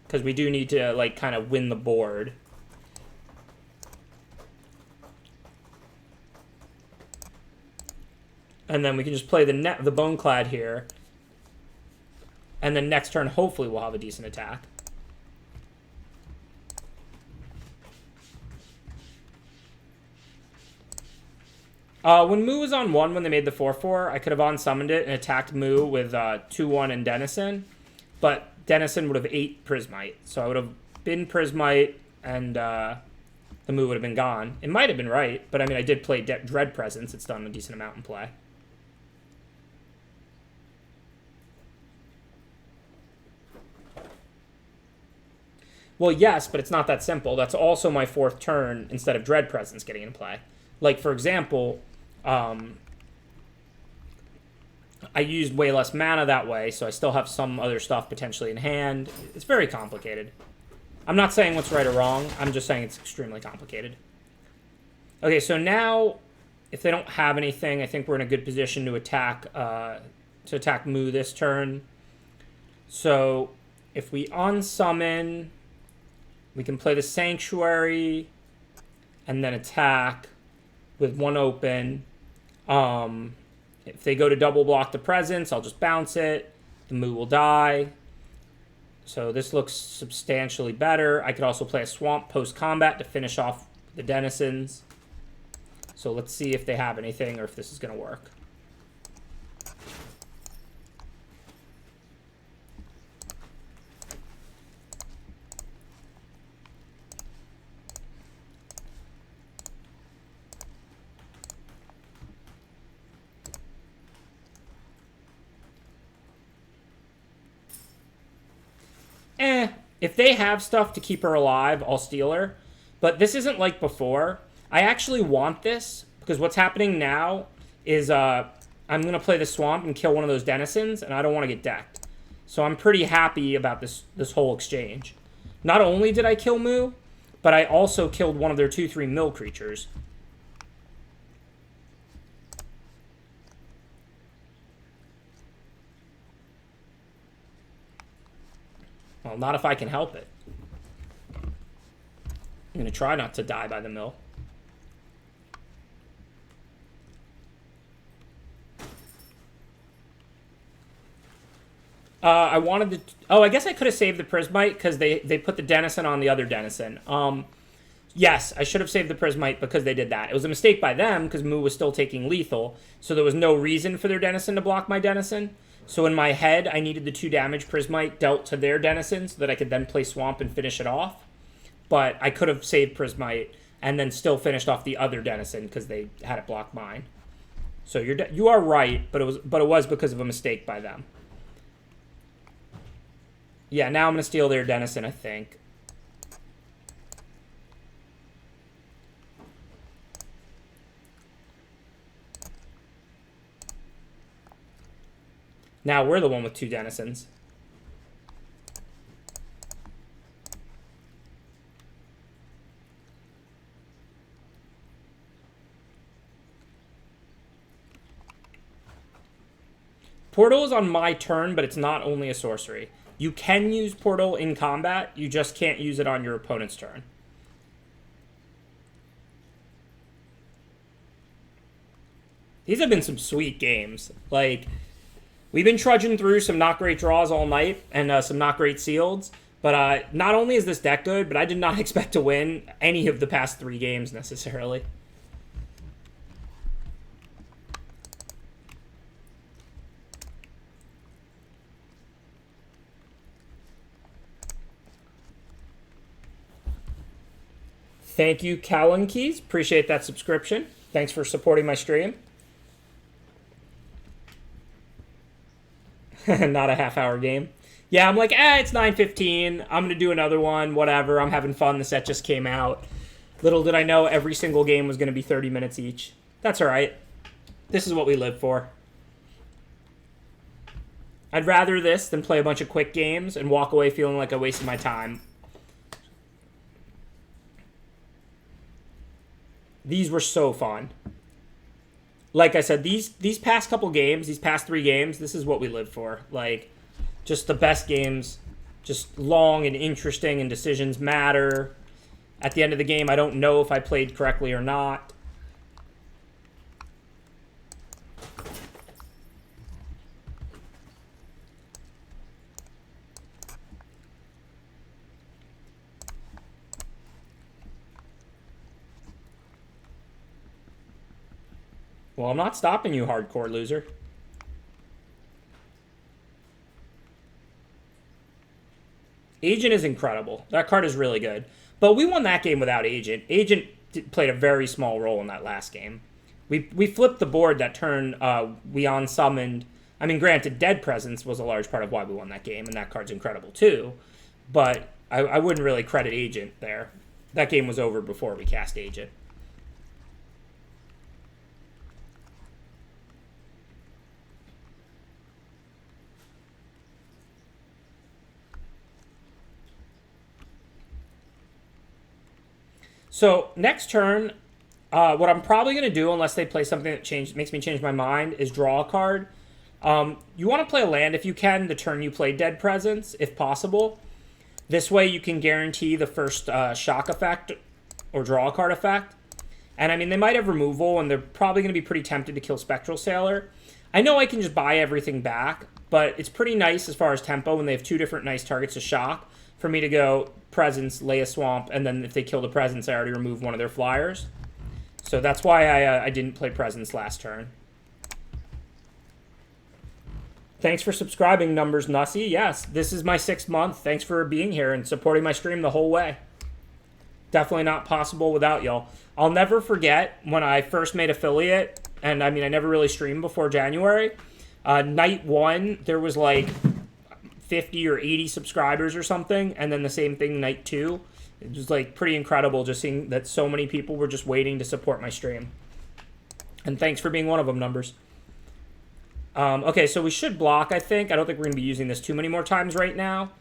because we do need to like kind of win the board. And then we can just play the Boneclad here. And then next turn, hopefully, we'll have a decent attack. When Moo was on 1 when they made the 4/4, I could have unsummoned it and attacked Moo with 2/1 and Denizen. But Denizen would have 8 Prismite. So I would have been Prismite and the Moo would have been gone. It might have been right, but I mean, I did play Dread Presence. It's done a decent amount in play. Well, yes, but it's not that simple. That's also my 4th turn instead of Dread Presence getting in play. Like, for example, I used way less mana that way, so I still have some other stuff potentially in hand. It's very complicated. I'm not saying what's right or wrong. I'm just saying it's extremely complicated. Okay, so now, if they don't have anything, I think we're in a good position to attack Moo this turn. So, if we unsummon, we can play the Sanctuary and then attack with 1 open. If they go to double block the Presence, I'll just bounce it. The Moo will die. So this looks substantially better. I could also play a Swamp post-combat to finish off the Denizens. So let's see if they have anything or if this is going to work. If they have stuff to keep her alive, I'll steal her. But this isn't like before. I actually want this, because what's happening now is I'm going to play the Swamp and kill one of those Denizens, and I don't want to get decked. So I'm pretty happy about this whole exchange. Not only did I kill Moo, but I also killed one of their 2/3 mill creatures. Well, not if I can help it. I'm going to try not to die by the mill. I wanted to... Oh, I guess I could have saved the Prismite because they put the Denizen on the other Denizen. Yes, I should have saved the Prismite because they did that. It was a mistake by them because Moo was still taking lethal, so there was no reason for their Denizen to block my Denizen. So in my head, I needed the 2 damage Prismite dealt to their Denizen so that I could then play Swamp and finish it off. But I could have saved Prismite and then still finished off the other Denizen because they had it block mine. So you are right, but it was because of a mistake by them. Yeah, now I'm gonna steal their Denizen, I think. Now we're the one with 2 Denizens. Portal is on my turn, but it's not only a sorcery. You can use Portal in combat, you just can't use it on your opponent's turn. These have been some sweet games. Like, we've been trudging through some not great draws all night and some not great sealeds. But not only is this deck good, but I did not expect to win any of the past 3 games necessarily. Thank you, Callan Keys. Appreciate that subscription. Thanks for supporting my stream. Not a half-hour game. Yeah, I'm like, it's 9:15. I'm going to do another one, whatever. I'm having fun. The set just came out. Little did I know every single game was going to be 30 minutes each. That's all right. This is what we live for. I'd rather this than play a bunch of quick games and walk away feeling like I wasted my time. These were so fun. Like I said, these past couple games, these past 3 games, this is what we live for. Like, just the best games, just long and interesting, and decisions matter. At the end of the game, I don't know if I played correctly or not. Well, I'm not stopping you, hardcore loser. Agent is incredible. That card is really good. But we won that game without Agent. Agent played a very small role in that last game. We flipped the board that turn. We on-summoned. I mean, granted, Dead Presence was a large part of why we won that game, and that card's incredible too. But I wouldn't really credit Agent there. That game was over before we cast Agent. So next turn, what I'm probably going to do, unless they play something that makes me change my mind, is draw a card. You want to play a land if you can the turn you play Dead Presence, if possible. This way you can guarantee the first shock effect or draw a card effect. And I mean, they might have removal, and they're probably going to be pretty tempted to kill Spectral Sailor. I know I can just buy everything back, but it's pretty nice as far as tempo when they have 2 different nice targets to shock for me to go Presence, lay a Swamp, and then if they kill the Presence, I already remove one of their flyers. So that's why I didn't play Presence last turn. Thanks for subscribing, Numbers Nussy. Yes, this is my 6th month. Thanks for being here and supporting my stream the whole way. Definitely not possible without y'all. I'll never forget when I first made affiliate, and I mean, I never really streamed before January. Night 1, there was like 50 or 80 subscribers or something, and then the same thing night 2. It was like pretty incredible just seeing that so many people were just waiting to support my stream. And thanks for being one of them, Numbers. Okay, so we should block, I think. I don't think we're going to be using this too many more times right now.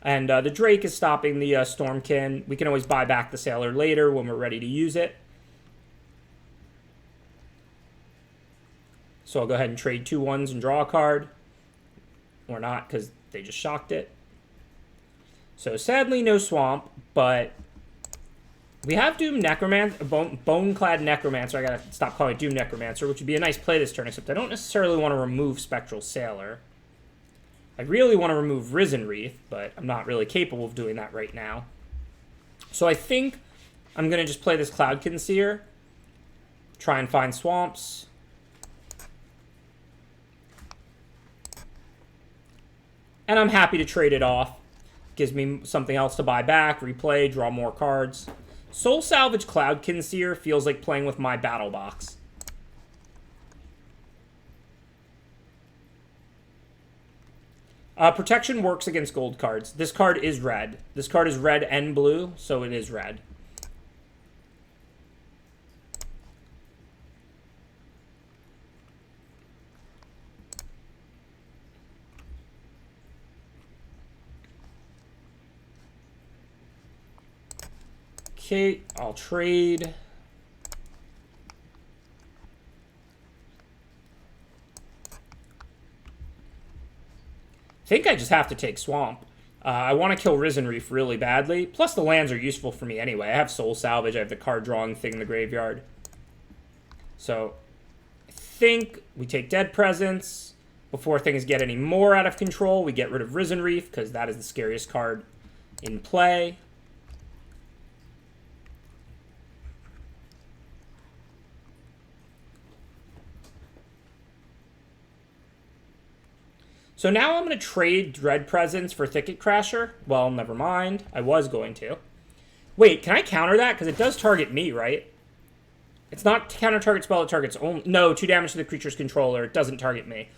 And the Drake is stopping the Stormkin. We can always buy back the Sailor later when we're ready to use it. So I'll go ahead and trade 2 1s and draw a card. Or not, because they just shocked it. So sadly, no Swamp, but we have Doom Necromancer, Boneclad Necromancer. I gotta stop calling it Doom Necromancer, which would be a nice play this turn, except I don't necessarily want to remove Spectral Sailor. I really want to remove Risen Wreath, but I'm not really capable of doing that right now. So I think I'm going to just play this Cloudkin Seer. Try and find swamps. And I'm happy to trade it off. Gives me something else to buy back, replay, draw more cards. Soul Salvage Cloudkin Seer feels like playing with my battle box. Protection works against gold cards. This card is red. This card is red and blue, so it is red. Okay, I'll trade. I think I just have to take Swamp. I want to kill Risen Reef really badly. Plus, the lands are useful for me anyway. I have Soul Salvage. I have the card drawing thing in the graveyard. So, I think we take Dead Presence. Before things get any more out of control, we get rid of Risen Reef, because that is the scariest card in play. So now I'm going to trade Dread Presence for Thicket Crasher. Well, never mind. I was going to. Wait, can I counter that? Because it does target me, right? It's not counter target spell, it targets only... No, 2 damage to the creature's controller. It doesn't target me.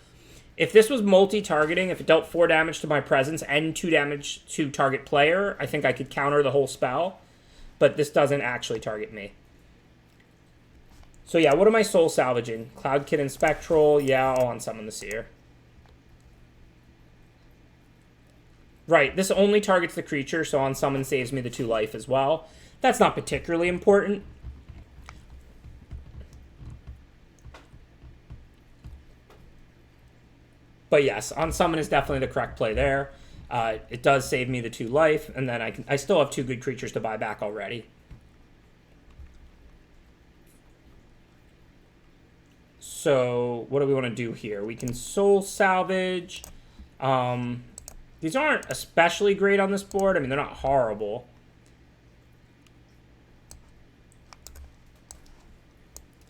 If this was multi-targeting, if it dealt 4 damage to my presence and 2 damage to target player, I think I could counter the whole spell. But this doesn't actually target me. So yeah, what am I soul salvaging? Cloudkin and Spectral. Yeah, I'll unsummon the Seer. Right, this only targets the creature, so on summon saves me the 2 life as well. That's not particularly important. But yes, on summon is definitely the correct play there. It does save me the 2 life, and then I still have 2 good creatures to buy back already. So what do we want to do here? We can soul salvage. These aren't especially great on this board. I mean, they're not horrible.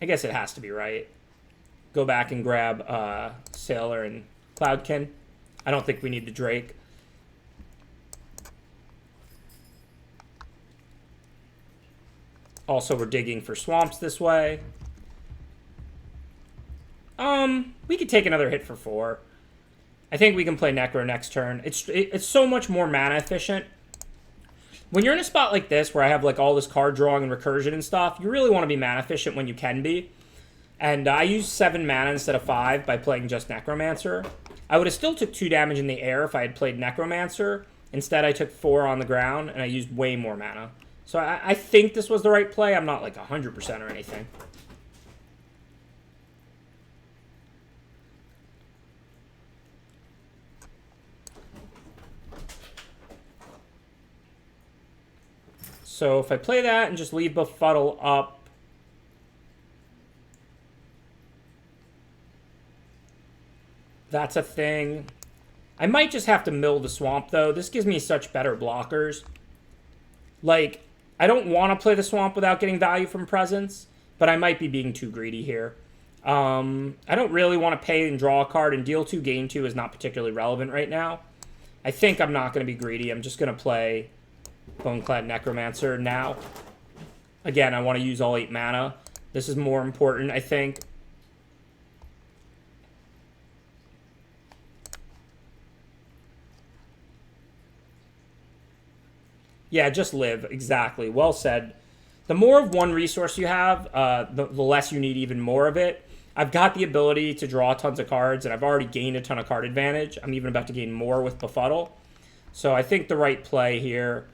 I guess it has to be right. Go back and grab Sailor and Cloudkin. I don't think we need the Drake. Also, we're digging for swamps this way. We could take another hit for 4. I think we can play Necro next turn. It's so much more mana efficient. When you're in a spot like this, where I have like all this card drawing and recursion and stuff, you really want to be mana efficient when you can be. And I used 7 mana instead of 5 by playing just Necromancer. I would have still took 2 damage in the air if I had played Necromancer. Instead, I took 4 on the ground, and I used way more mana. So I think this was the right play. I'm not like 100% or anything. So if I play that and just leave Befuddle up, that's a thing. I might just have to mill the Swamp, though. This gives me such better blockers. Like, I don't want to play the Swamp without getting value from Presence, but I might be being too greedy here. I don't really want to pay and draw a card, and deal 2, gain 2 is not particularly relevant right now. I think I'm not going to be greedy. I'm just going to play Boneclad Necromancer now. Again, I want to use all 8 mana. This is more important, I think. Yeah, just live. Exactly. Well said. The more of one resource you have, the less you need even more of it. I've got the ability to draw tons of cards, and I've already gained a ton of card advantage. I'm even about to gain more with Befuddle. So I think the right play here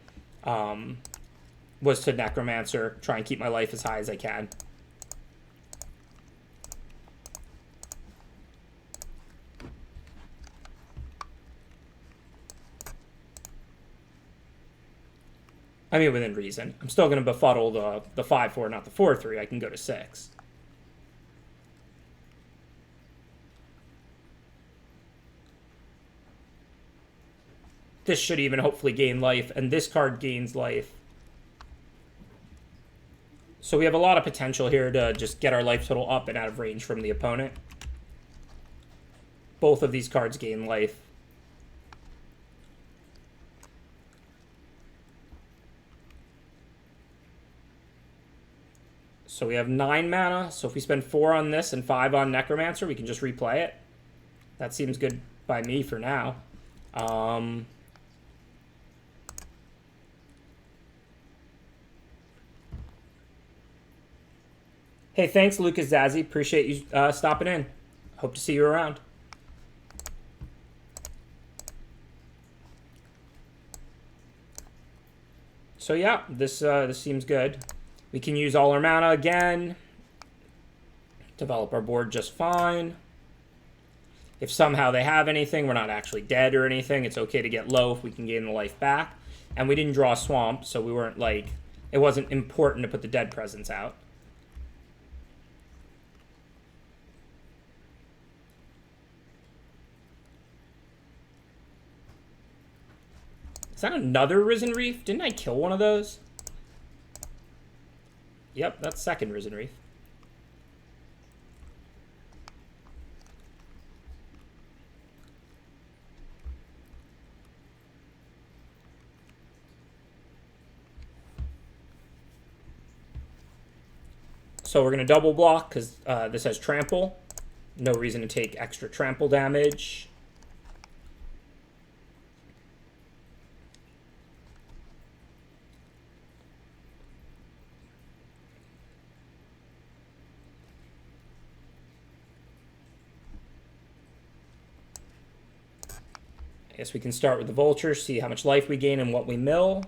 was to Necromancer, try and keep my life as high as I can. I mean, within reason. I'm still going to Befuddle the 5-4, not the 4-3. I can go to 6. This should even hopefully gain life, and this card gains life. So we have a lot of potential here to just get our life total up and out of range from the opponent. Both of these cards gain life. So we have 9 mana, so if we spend 4 on this and 5 on Necromancer, we can just replay it. That seems good by me for now. Hey, thanks, Lucas Zazzy. Appreciate you stopping in. Hope to see you around. So yeah, this seems good. We can use all our mana again. Develop our board just fine. If somehow they have anything, we're not actually dead or anything. It's okay to get low if we can gain the life back. And we didn't draw a swamp, so we weren't like, it wasn't important to put the dead presence out. Is that another Risen Reef? Didn't I kill one of those? Yep, that's second Risen Reef. So we're going to double block because this has trample. No reason to take extra trample damage. I guess we can start with the vulture, see how much life we gain and what we mill.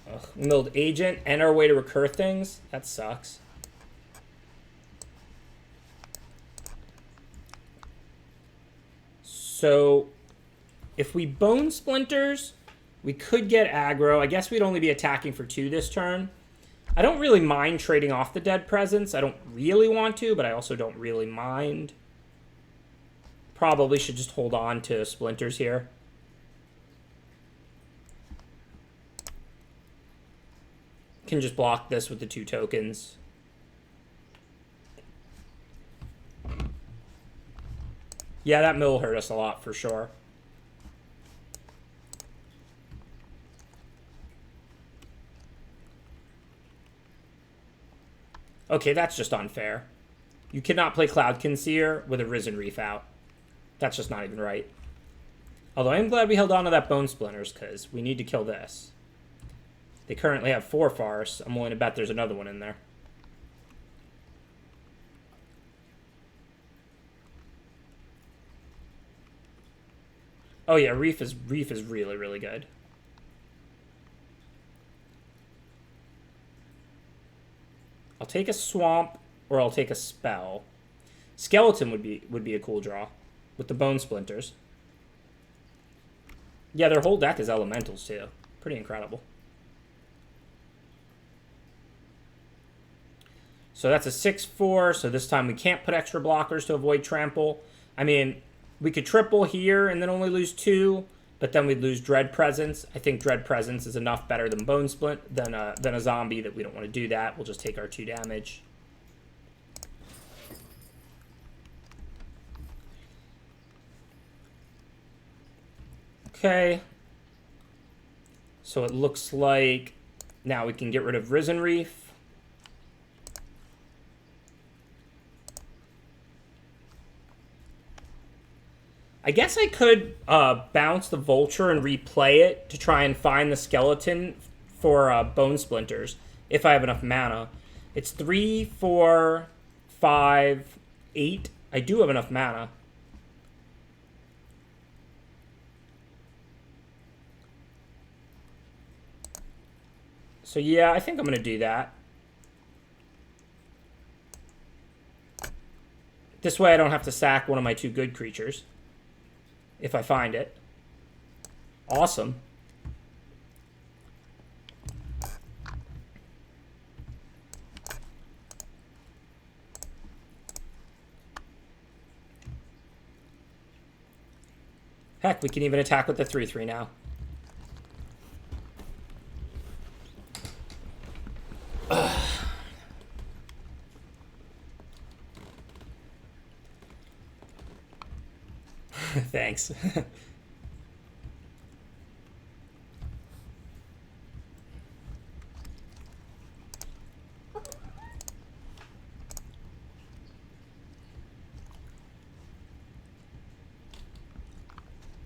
Ugh, we milled agent and our way to recur things. That sucks. So if we bone splinters, we could get aggro. I guess we'd only be attacking for 2 this turn. I don't really mind trading off the dead presence. I don't really want to, but I also don't really mind. Probably should just hold on to splinters here. Can just block this with the 2 tokens. Yeah, that mill hurt us a lot for sure. Okay, that's just unfair. You cannot play Cloud Conceer with a Risen Reef out. That's just not even right. Although I am glad we held on to that Bone Splinters, because we need to kill this. They currently have 4 forests. I'm willing to bet there's another one in there. Oh yeah, Reef is really, really good. I'll take a Swamp, or I'll take a Spell. Skeleton would be a cool draw. With the Bone Splinters. Yeah, their whole deck is elementals too. Pretty incredible. So that's a 6/4, so this time we can't put extra blockers to avoid trample. I mean, we could triple here and then only lose 2, but then we'd lose Dread Presence. I think Dread Presence is enough better than Bone Splint, than a zombie, that we don't want to do that. We'll just take our 2 damage. Okay, so it looks like now we can get rid of Risen Reef. I guess I could bounce the Vulture and replay it to try and find the skeleton for Bone Splinters if I have enough mana. It's 3, 4, 5, 8. I do have enough mana. So yeah, I think I'm going to do that. This way I don't have to sack one of my 2 good creatures. If I find it. Awesome. Heck, we can even attack with the 3/3 now. Thanks.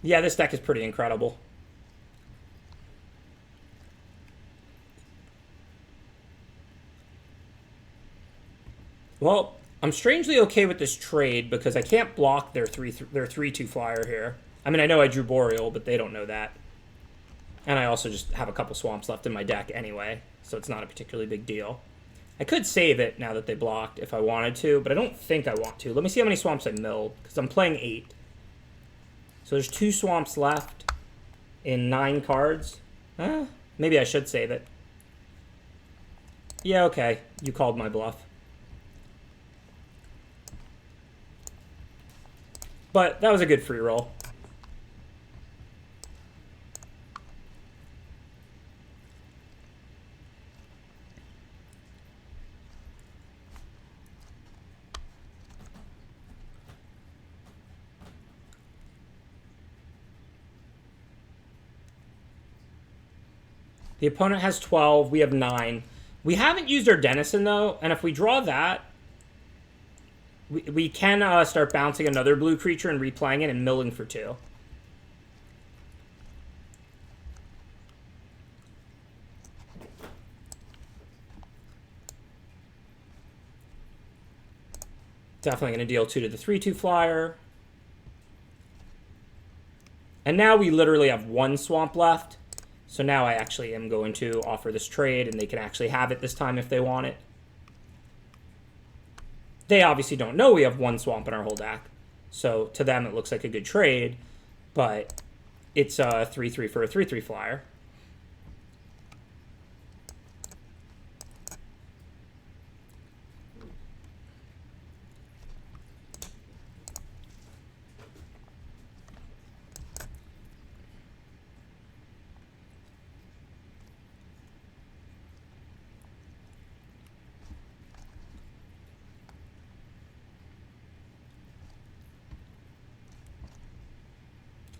Yeah, this deck is pretty incredible. Well, I'm strangely okay with this trade because I can't block their 3/2 flyer here. I mean, I know I drew Boreal, but they don't know that. And I also just have a couple swamps left in my deck anyway, so it's not a particularly big deal. I could save it now that they blocked if I wanted to, but I don't think I want to. Let me see how many swamps I milled, because I'm playing 8. So there's 2 swamps left in 9 cards. Maybe I should save it. Yeah, okay. You called my bluff. But that was a good free roll. The opponent has 12. We have 9. We haven't used our Denizen, though. And if we draw that, we can start bouncing another blue creature and replaying it and milling for 2. Definitely going to deal 2 to the 3/2 flyer. And now we literally have 1 swamp left. So now I actually am going to offer this trade, and they can actually have it this time if they want it. They obviously don't know we have 1 swamp in our whole deck. So to them it looks like a good trade, but it's a 3/3 for a 3/3 flyer.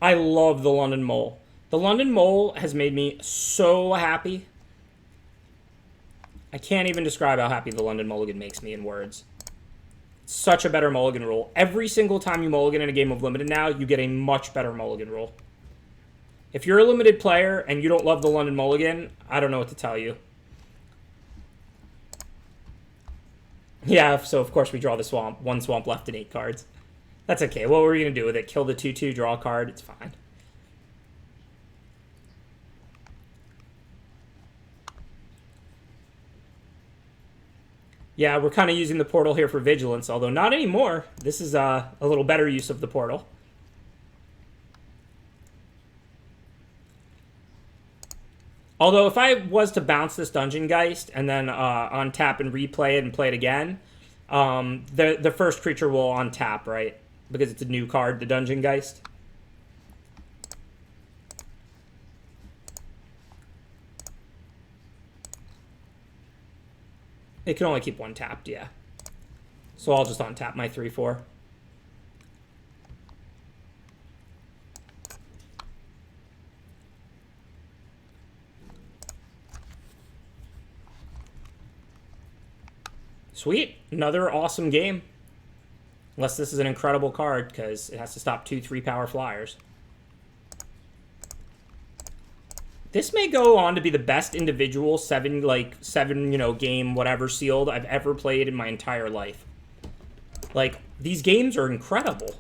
I love the London Mole. The London Mole has made me so happy. I can't even describe how happy the London Mulligan makes me in words. It's such a better mulligan roll. Every single time you mulligan in a game of Limited now, you get a much better mulligan roll. If you're a Limited player and you don't love the London Mulligan, I don't know what to tell you. Yeah, so of course we draw the swamp. 1 swamp left in 8 cards. That's okay. What were we going to do with it? Kill the 2/2, draw a card? It's fine. Yeah, we're kind of using the portal here for vigilance, although not anymore. This is a little better use of the portal. Although if I was to bounce this Dungeon Geist and then untap and replay it and play it again, the first creature will untap, right? Because it's a new card, the Dungeon Geist. It can only keep 1 tapped, yeah. So I'll just untap my 3/4. Sweet. Another awesome game. Unless this is an incredible card, because it has to stop 2 3-power flyers. This may go on to be the best individual 7 game whatever sealed I've ever played in my entire life. Like, these games are incredible.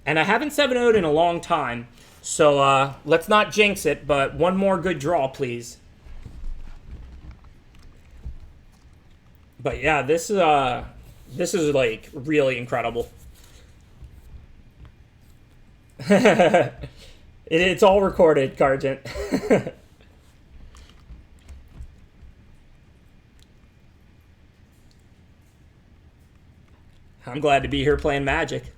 And I haven't 7-0'd in a long time, so let's not jinx it, but one more good draw, please. But yeah, this is like really incredible. It's all recorded, Cargent. I'm glad to be here playing Magic.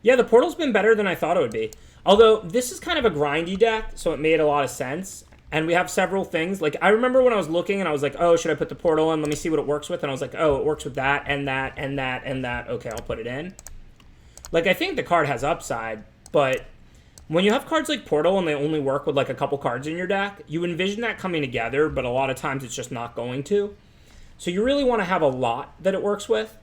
Yeah, the portal's been better than I thought it would be. Although, this is kind of a grindy deck, so it made a lot of sense. And we have several things. Like, I remember when I was looking and I was like, oh, should I put the portal in? Let me see what it works with. And I was like, oh, it works with that and that and that and that. Okay, I'll put it in. Like, I think the card has upside, but when you have cards like Portal and they only work with, like, a couple cards in your deck, you envision that coming together, but a lot of times it's just not going to. So you really want to have a lot that it works with.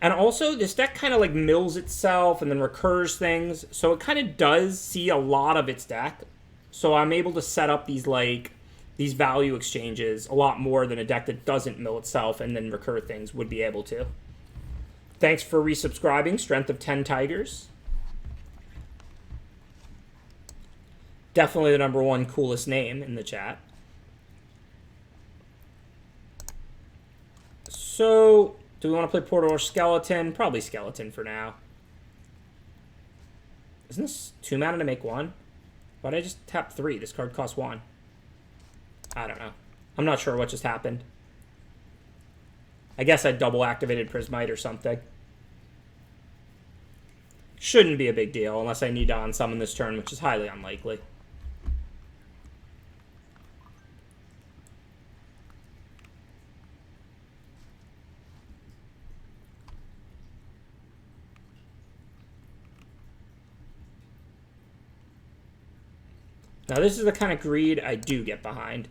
And also, this deck kind of, like, mills itself and then recurs things. So it kind of does see a lot of its deck. So I'm able to set up these, like, these value exchanges a lot more than a deck that doesn't mill itself and then recur things would be able to. Thanks for resubscribing, Strength of 10 Tigers. Definitely the #1 coolest name in the chat. So, do we want to play Portal or Skeleton? Probably Skeleton for now. Isn't this 2 mana to make 1? Why did I just tap 3? This card costs 1. I don't know. I'm not sure what just happened. I guess I double activated Prismite or something. Shouldn't be a big deal unless I need to unsummon this turn, which is highly unlikely. Now this is the kind of greed I do get behind.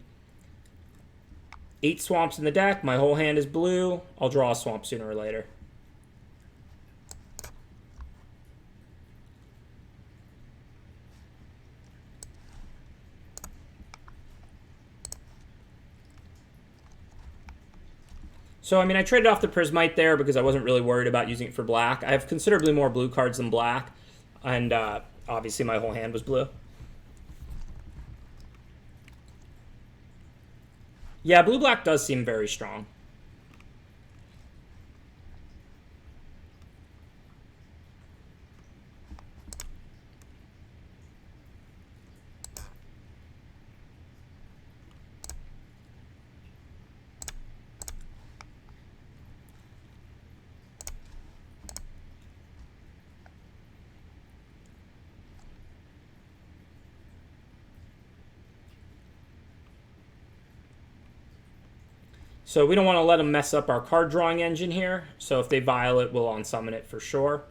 8 swamps in the deck, my whole hand is blue. I'll draw a swamp sooner or later. So, I mean, I traded off the Prismite there because I wasn't really worried about using it for black. I have considerably more blue cards than black, and obviously my whole hand was blue. Yeah, blue-black does seem very strong. So we don't want to let them mess up our card drawing engine here. So if they Violet, we'll unsummon it for sure.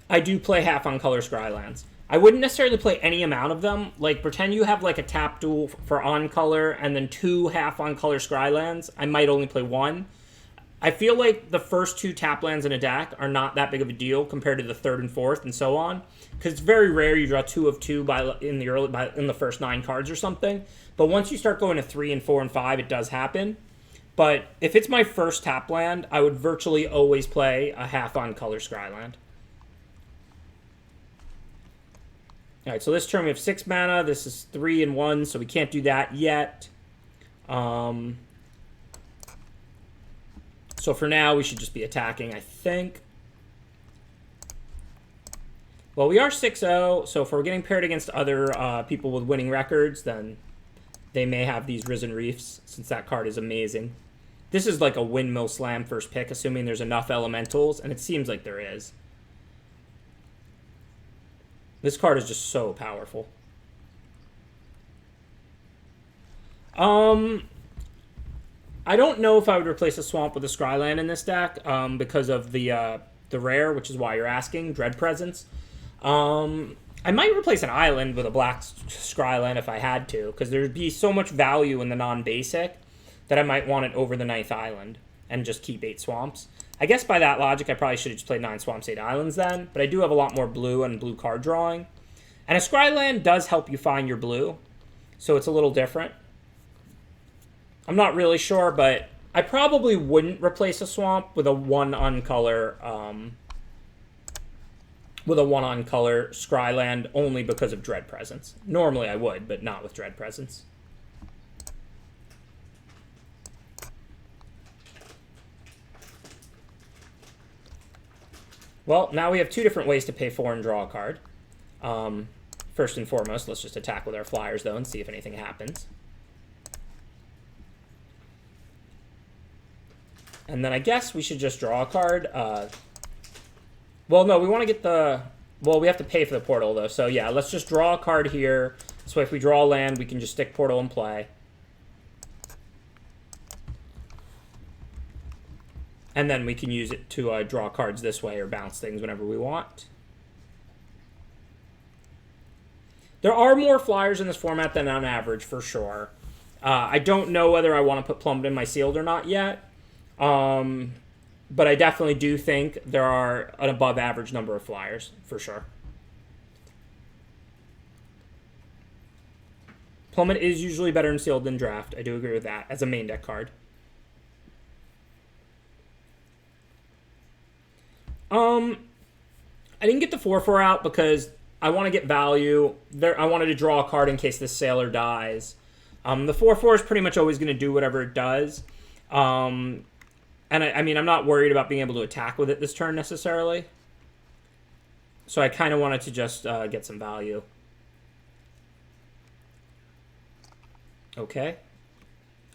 I do play half on color Scrylands. I wouldn't necessarily play any amount of them. Like, pretend you have like a tap duel for on color and then 2 half on color Scrylands. I might only play 1. I feel like the first 2 tap lands in a deck are not that big of a deal compared to the 3rd and 4th and so on. Because it's very rare you draw 2 of 2 in the first 9 cards or something. But once you start going to 3 and 4 and 5, it does happen. But if it's my first tap land, I would virtually always play a half on color Scryland. All right, so this turn we have 6 mana. This is 3 and 1, so we can't do that yet. So for now, we should just be attacking, I think. Well, we are 6-0, so if we're getting paired against other people with winning records, then they may have these Risen Reefs, since that card is amazing. This is like a Windmill Slam first pick, assuming there's enough elementals, and it seems like there is. This card is just so powerful. I don't know if I would replace a Swamp with a Scryland in this deck because of the rare, which is why you're asking, Dread Presence. I might replace an island with a black Scryland if I had to, because there'd be so much value in the non-basic that I might want it over the 9th island and just keep 8 swamps. I guess by that logic, I probably should have just played 9 swamps, 8 islands then, but I do have a lot more blue and blue card drawing. And a Scryland does help you find your blue, so it's a little different. I'm not really sure, but I probably wouldn't replace a swamp with a 1 on color Scryland only because of Dread Presence. Normally I would, but not with Dread Presence. Well, now we have two different ways to pay for and draw a card. First and foremost, let's just attack with our flyers, though, and see if anything happens. And then I guess we should just draw a card. Well, no, we want to get the... Well, we have to pay for the portal, though. So, yeah, let's just draw a card here. So if we draw a land, we can just stick portal and play. And then we can use it to draw cards this way or bounce things whenever we want. There are more flyers in this format than on average, for sure. I don't know whether I want to put Plummet in my sealed or not yet. But I definitely do think there are an above average number of flyers, for sure. Plummet is usually better in sealed than draft. I do agree with that, as a main deck card. I didn't get the 4/4 out because I want to get value. I wanted to draw a card in case this sailor dies. The 4/4 is pretty much always going to do whatever it does. And I mean, I'm not worried about being able to attack with it this turn necessarily. So I kind of wanted to just get some value. Okay.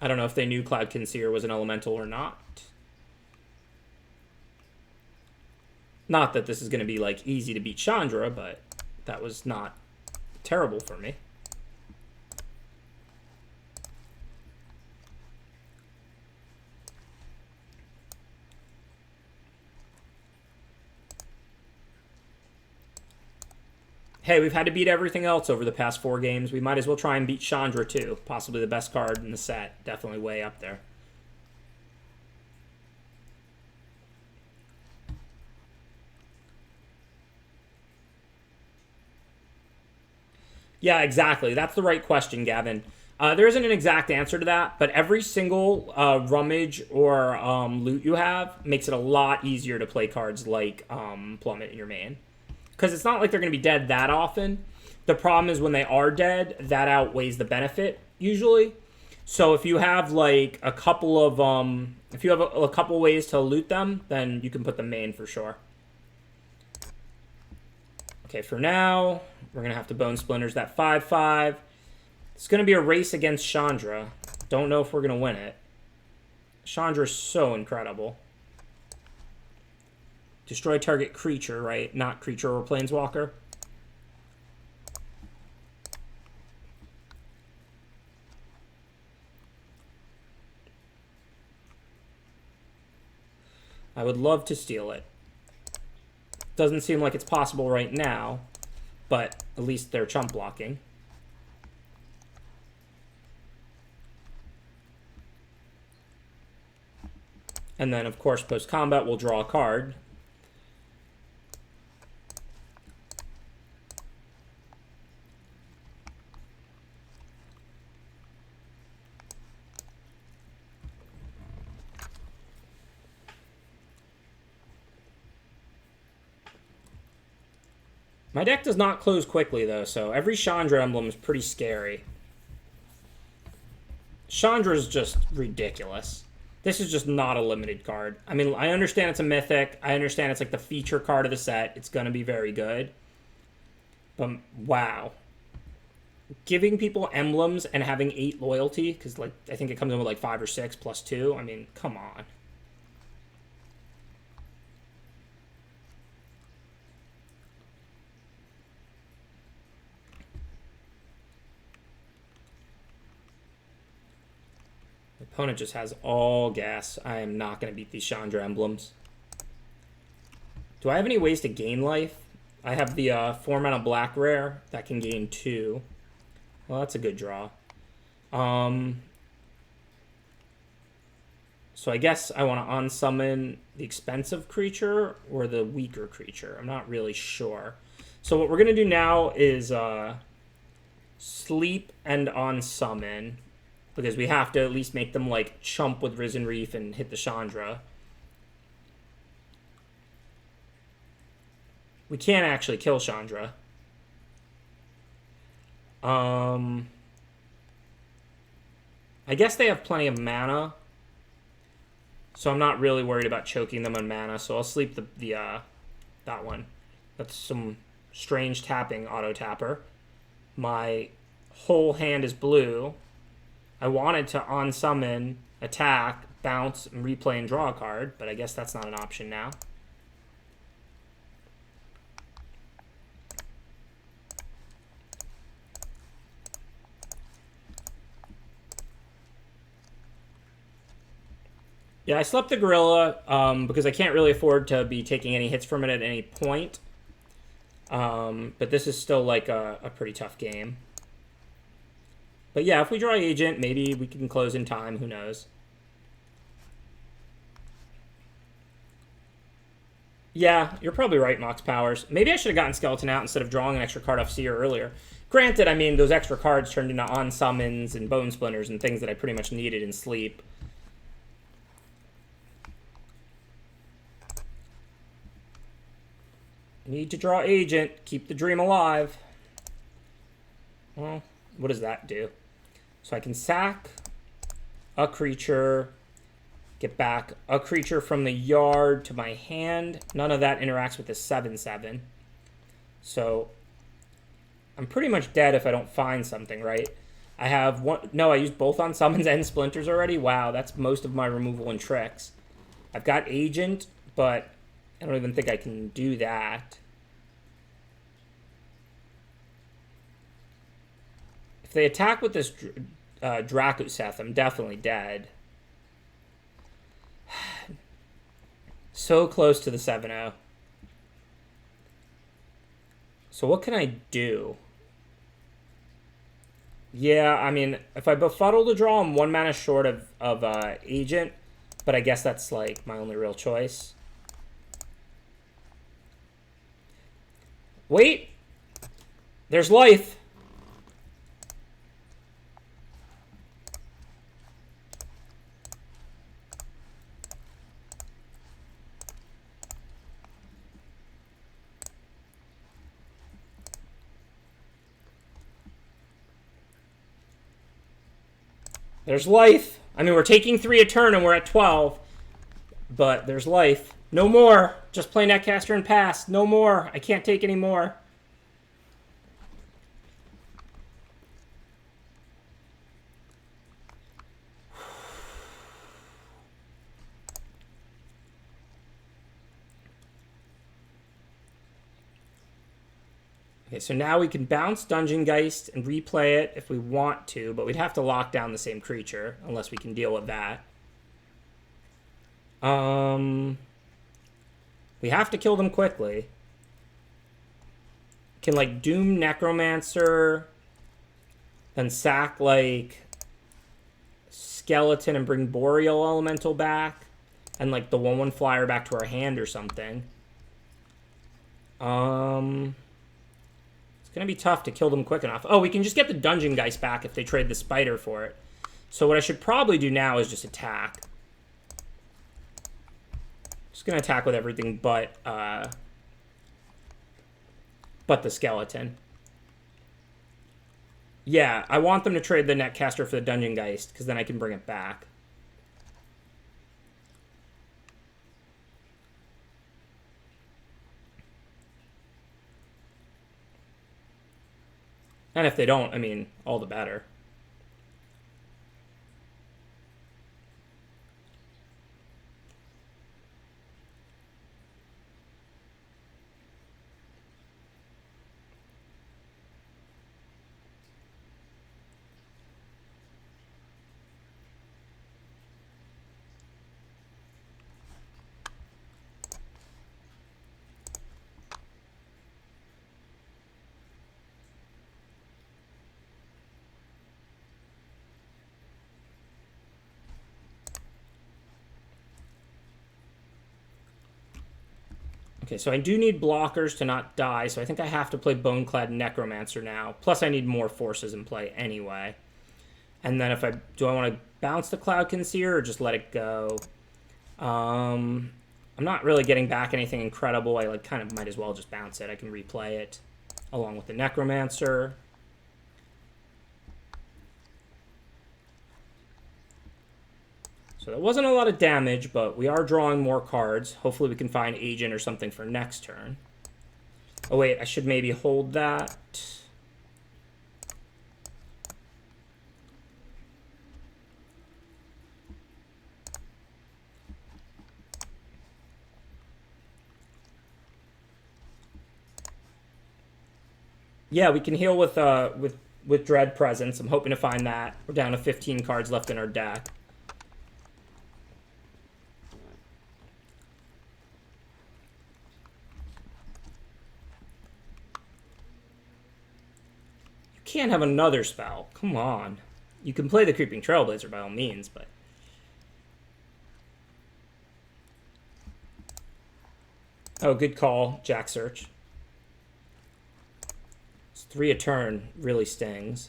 I don't know if they knew Cloud Conceer was an elemental or not. Not that this is going to be, like, easy to beat Chandra, but that was not terrible for me. Hey, we've had to beat everything else over the past 4 games. We might as well try and beat Chandra, too. Possibly the best card in the set. Definitely way up there. Yeah, exactly. That's the right question, Gavin. There isn't an exact answer to that, but every single rummage or loot you have makes it a lot easier to play cards like Plummet in your main. Because it's not like they're going to be dead that often. The problem is when they are dead, that outweighs the benefit, usually. So if you have like a couple of if you have a couple ways to loot them, then you can put them main for sure. Okay, for now, we're going to have to Bone Splinters that 5/5. It's going to be a race against Chandra. Don't know if we're going to win it. Chandra's so incredible. Destroy target creature, right? Not creature or planeswalker. I would love to steal it. Doesn't seem like it's possible right now, but at least they're chump blocking. And then, of course, post-combat, we'll draw a card. My deck does not close quickly, though, so every Chandra emblem is pretty scary. Chandra is just ridiculous. This is just not a limited card. I mean, I understand it's a mythic. I understand it's like the feature card of the set. It's going to be very good. But, wow. Giving people emblems and having 8 loyalty, because like I think it comes in with like 5 or 6 plus 2. I mean, come on. Opponent just has all gas. I am not going to beat these Chandra emblems. Do I have any ways to gain life? I have the 4 mana black rare that can gain 2. Well, that's a good draw. So I guess I want to unsummon the expensive creature or the weaker creature. I'm not really sure. So what we're going to do now is sleep and unsummon. Because we have to at least make them, like, chump with Risen Reef and hit the Chandra. We can't actually kill Chandra. I guess they have plenty of mana. So I'm not really worried about choking them on mana. So I'll sleep the that one. That's some strange tapping auto tapper. My whole hand is blue. I wanted to on-summon, attack, bounce, and replay and draw a card, but I guess that's not an option now. Yeah, I slept the gorilla because I can't really afford to be taking any hits from it at any point. But this is still like a pretty tough game. But yeah, if we draw agent, maybe we can close in time. Who knows? Yeah, you're probably right, Mox Powers. Maybe I should have gotten Skeleton out instead of drawing an extra card off Seer earlier. Granted, I mean, those extra cards turned into on-summons and bone splinters and things that I pretty much needed in sleep. Need to draw agent. Keep the dream alive. Well, what does that do? So I can sack a creature, get back a creature from the yard to my hand. None of that interacts with the 7/7. So I'm pretty much dead if I don't find something, right? I have one. No, I used both on summons and splinters already. Wow, that's most of my removal and tricks. I've got agent, but I don't even think I can do that. If they attack with this Drakuseth, I'm definitely dead. So close to the 7-0. So what can I do? Yeah, I mean, if I befuddle to draw, I'm 1 mana short of agent, but I guess that's like my only real choice. Wait! There's life! There's life. I mean, we're taking 3 a turn and we're at 12. But there's life. No more. Just play Netcaster and pass. No more. I can't take any more. Okay, so now we can bounce Dungeon Geist and replay it if we want to, but we'd have to lock down the same creature unless we can deal with that. We have to kill them quickly. Can like Doom Necromancer, then sack like Skeleton and bring Boreal Elemental back, and like the 1/1 flyer back to our hand or something. It's going to be tough to kill them quick enough. Oh, we can just get the Dungeon Geist back if they trade the Spider for it. So what I should probably do now is just attack. Just going to attack with everything but the Skeleton. Yeah, I want them to trade the Netcaster for the Dungeon Geist, because then I can bring it back. And if they don't, I mean, all the better. Okay, so I do need blockers to not die, so I think I have to play Boneclad Necromancer now. Plus, I need more forces in play anyway. And then if I... Do I want to bounce the Cloudkin Seer or just let it go? I'm not really getting back anything incredible. I like kind of might as well just bounce it. I can replay it along with the Necromancer. So So that wasn't a lot of damage, but we are drawing more cards. Hopefully we can find Agent or something for next turn. Oh wait, I should maybe hold that. Yeah, we can heal with Dread Presence. I'm hoping to find that. We're down to 15 cards left in our deck. You can't have another spell. Come on. You can play the Creeping Trailblazer by all means, but... Oh, good call, Jack Search. 3 a turn really stings.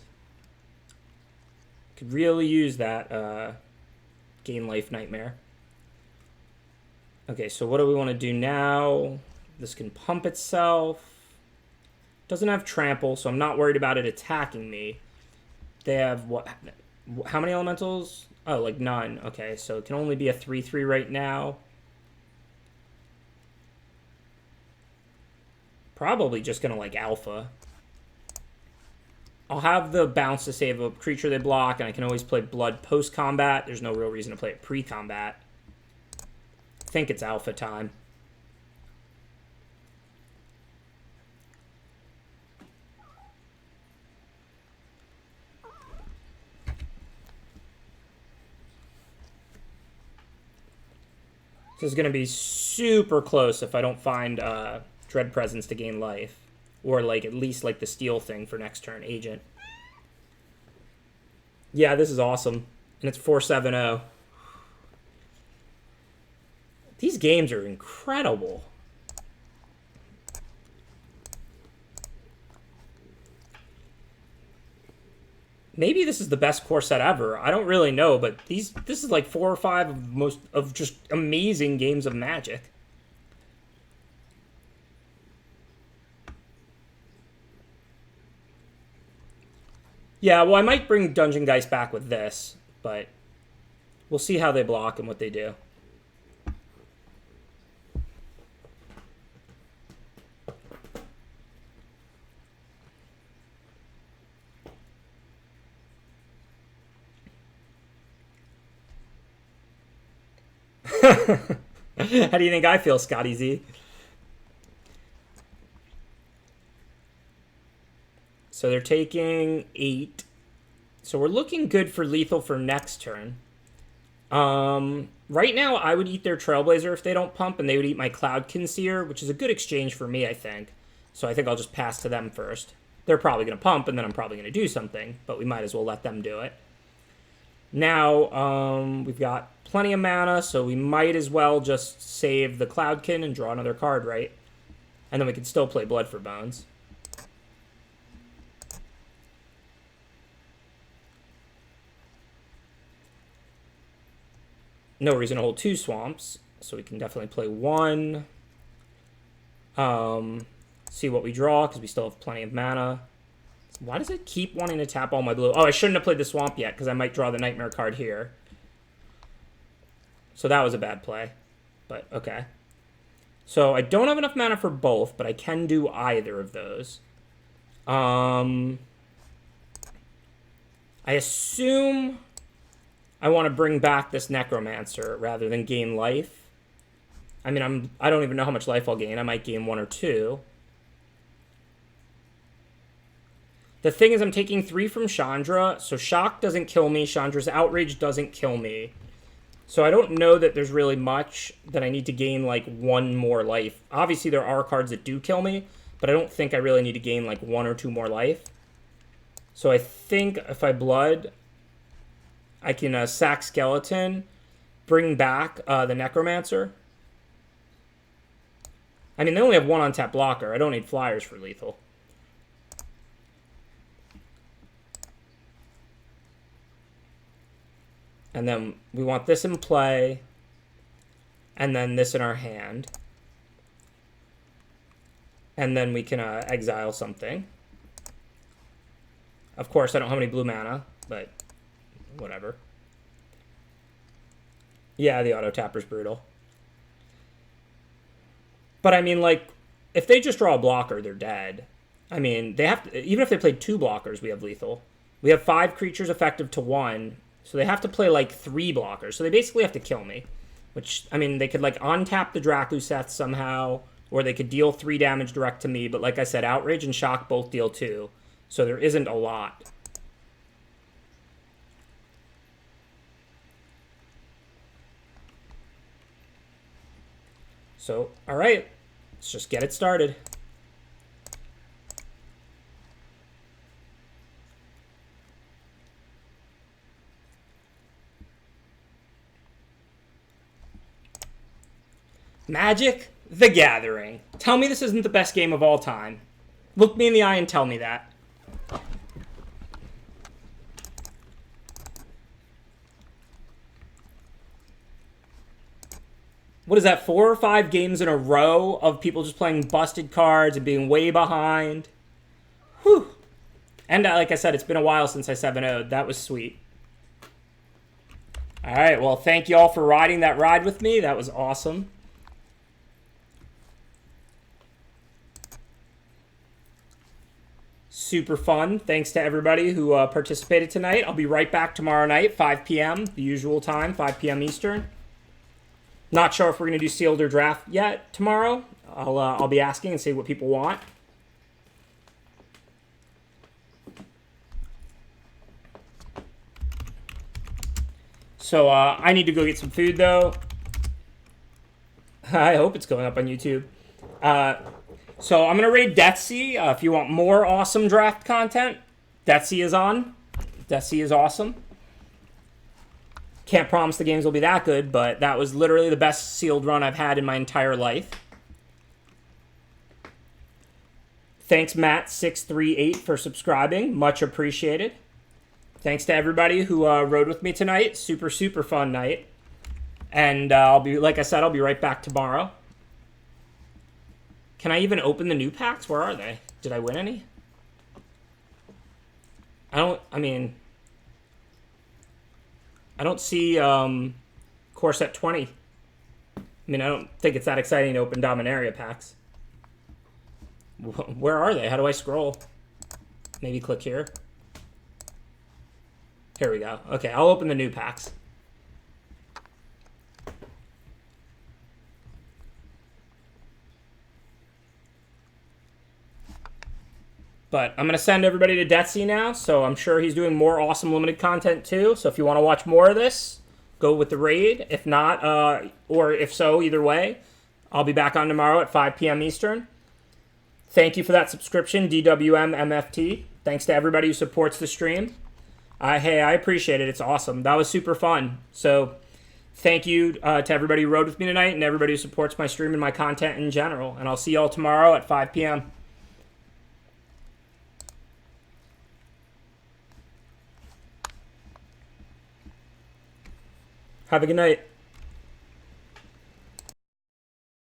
Could really use that gain life nightmare. Okay, so what do we want to do now? This can pump itself. Doesn't have trample, so I'm not worried about it attacking me. They have what? How many elementals? Oh, like none. Okay, so it can only be a 3/3 right now. Probably just gonna like alpha. I'll have the bounce to save a creature they block, and I can always play Blood post-combat. There's no real reason to play it pre-combat. I think it's alpha time. This is going to be super close if I don't find Dread Presence to gain life. Or, like, at least, like, the steal thing for next turn, Agent. Yeah, this is awesome. And it's 4-7-0. These games are incredible. Maybe this is the best core set ever. I don't really know, but this is like 4 or 5 of just amazing games of Magic. Yeah, well, I might bring Dungeon Geist back with this, but we'll see how they block and what they do. How do you think I feel, Scotty Z? So they're taking 8. So we're looking good for lethal for next turn. Right now, I would eat their Trailblazer if they don't pump, and they would eat my Cloudkin Seer, which is a good exchange for me, I think. So I think I'll just pass to them first. They're probably going to pump, and then I'm probably going to do something, but we might as well let them do it. Now, we've got plenty of mana, so we might as well just save the Cloudkin and draw another card, right? And then we can still play Blood for Bones. No reason to hold 2 swamps, so we can definitely play 1. See what we draw, because we still have plenty of mana. Why does it keep wanting to tap all my blue? Oh, I shouldn't have played the swamp yet, because I might draw the Nightmare card here. So that was a bad play, but okay. So I don't have enough mana for both, but I can do either of those. I assume I want to bring back this Necromancer rather than gain life. I mean, I don't even know how much life I'll gain. I might gain 1 or 2. The thing is, I'm taking 3 from Chandra, so Shock doesn't kill me. Chandra's Outrage doesn't kill me. So I don't know that there's really much that I need to gain, like, 1 more life. Obviously, there are cards that do kill me, but I don't think I really need to gain, like, 1 or 2 more life. So I think if I Blood, I can sack Skeleton, bring back the Necromancer. I mean, they only have 1 on-tap blocker. I don't need flyers for lethal. And then we want this in play, and then this in our hand. And then we can exile something. Of course, I don't have any blue mana, but whatever. Yeah, the auto tapper's brutal. But I mean, like, if they just draw a blocker, they're dead. I mean, they have to, even if they played 2 blockers, we have lethal. We have 5 creatures effective to 1, so they have to play like 3 blockers. So they basically have to kill me. Which, I mean, they could like untap the Drakuseth somehow, or they could deal 3 damage direct to me. But like I said, Outrage and Shock both deal 2, so there isn't a lot. So, all right, let's just get it started. Magic the Gathering. Tell me this isn't the best game of all time. Look me in the eye and tell me that. What is that, 4 or 5 games in a row of people just playing busted cards and being way behind? Whew. And like I said, it's been a while since I 7-0'd. That was sweet. All right, well, thank you all for riding that ride with me. That was awesome. Super fun. Thanks to everybody who participated tonight. I'll be right back tomorrow night, 5 p.m., the usual time, 5 p.m. Eastern. Not sure if we're going to do sealed or draft yet tomorrow. I'll be asking and see what people want. So I need to go get some food, though. I hope it's going up on YouTube. So I'm going to raid Deathsea. If you want more awesome draft content, Deathsea is on. Deathsea is awesome. Can't promise the games will be that good, but that was literally the best sealed run I've had in my entire life. Thanks, Matt638, for subscribing. Much appreciated. Thanks to everybody who rode with me tonight. Super, super fun night. And I'll be, like I said, I'll be right back tomorrow. Can I even open the new packs? Where are they? Did I win any? I don't see Core Set 20. I mean, I don't think it's that exciting to open Dominaria packs. Where are they? How do I scroll? Maybe click here. Here we go. Okay, I'll open the new packs. But I'm going to send everybody to Deathsea now, so I'm sure he's doing more awesome limited content too. So if you want to watch more of this, go with the raid. If not, or if so, either way, I'll be back on tomorrow at 5 p.m. Eastern. Thank you for that subscription, DWMMFT. Thanks to everybody who supports the stream. Hey, I appreciate it. It's awesome. That was super fun. So thank you to everybody who rode with me tonight and everybody who supports my stream and my content in general. And I'll see you all tomorrow at 5 p.m. Have a good night.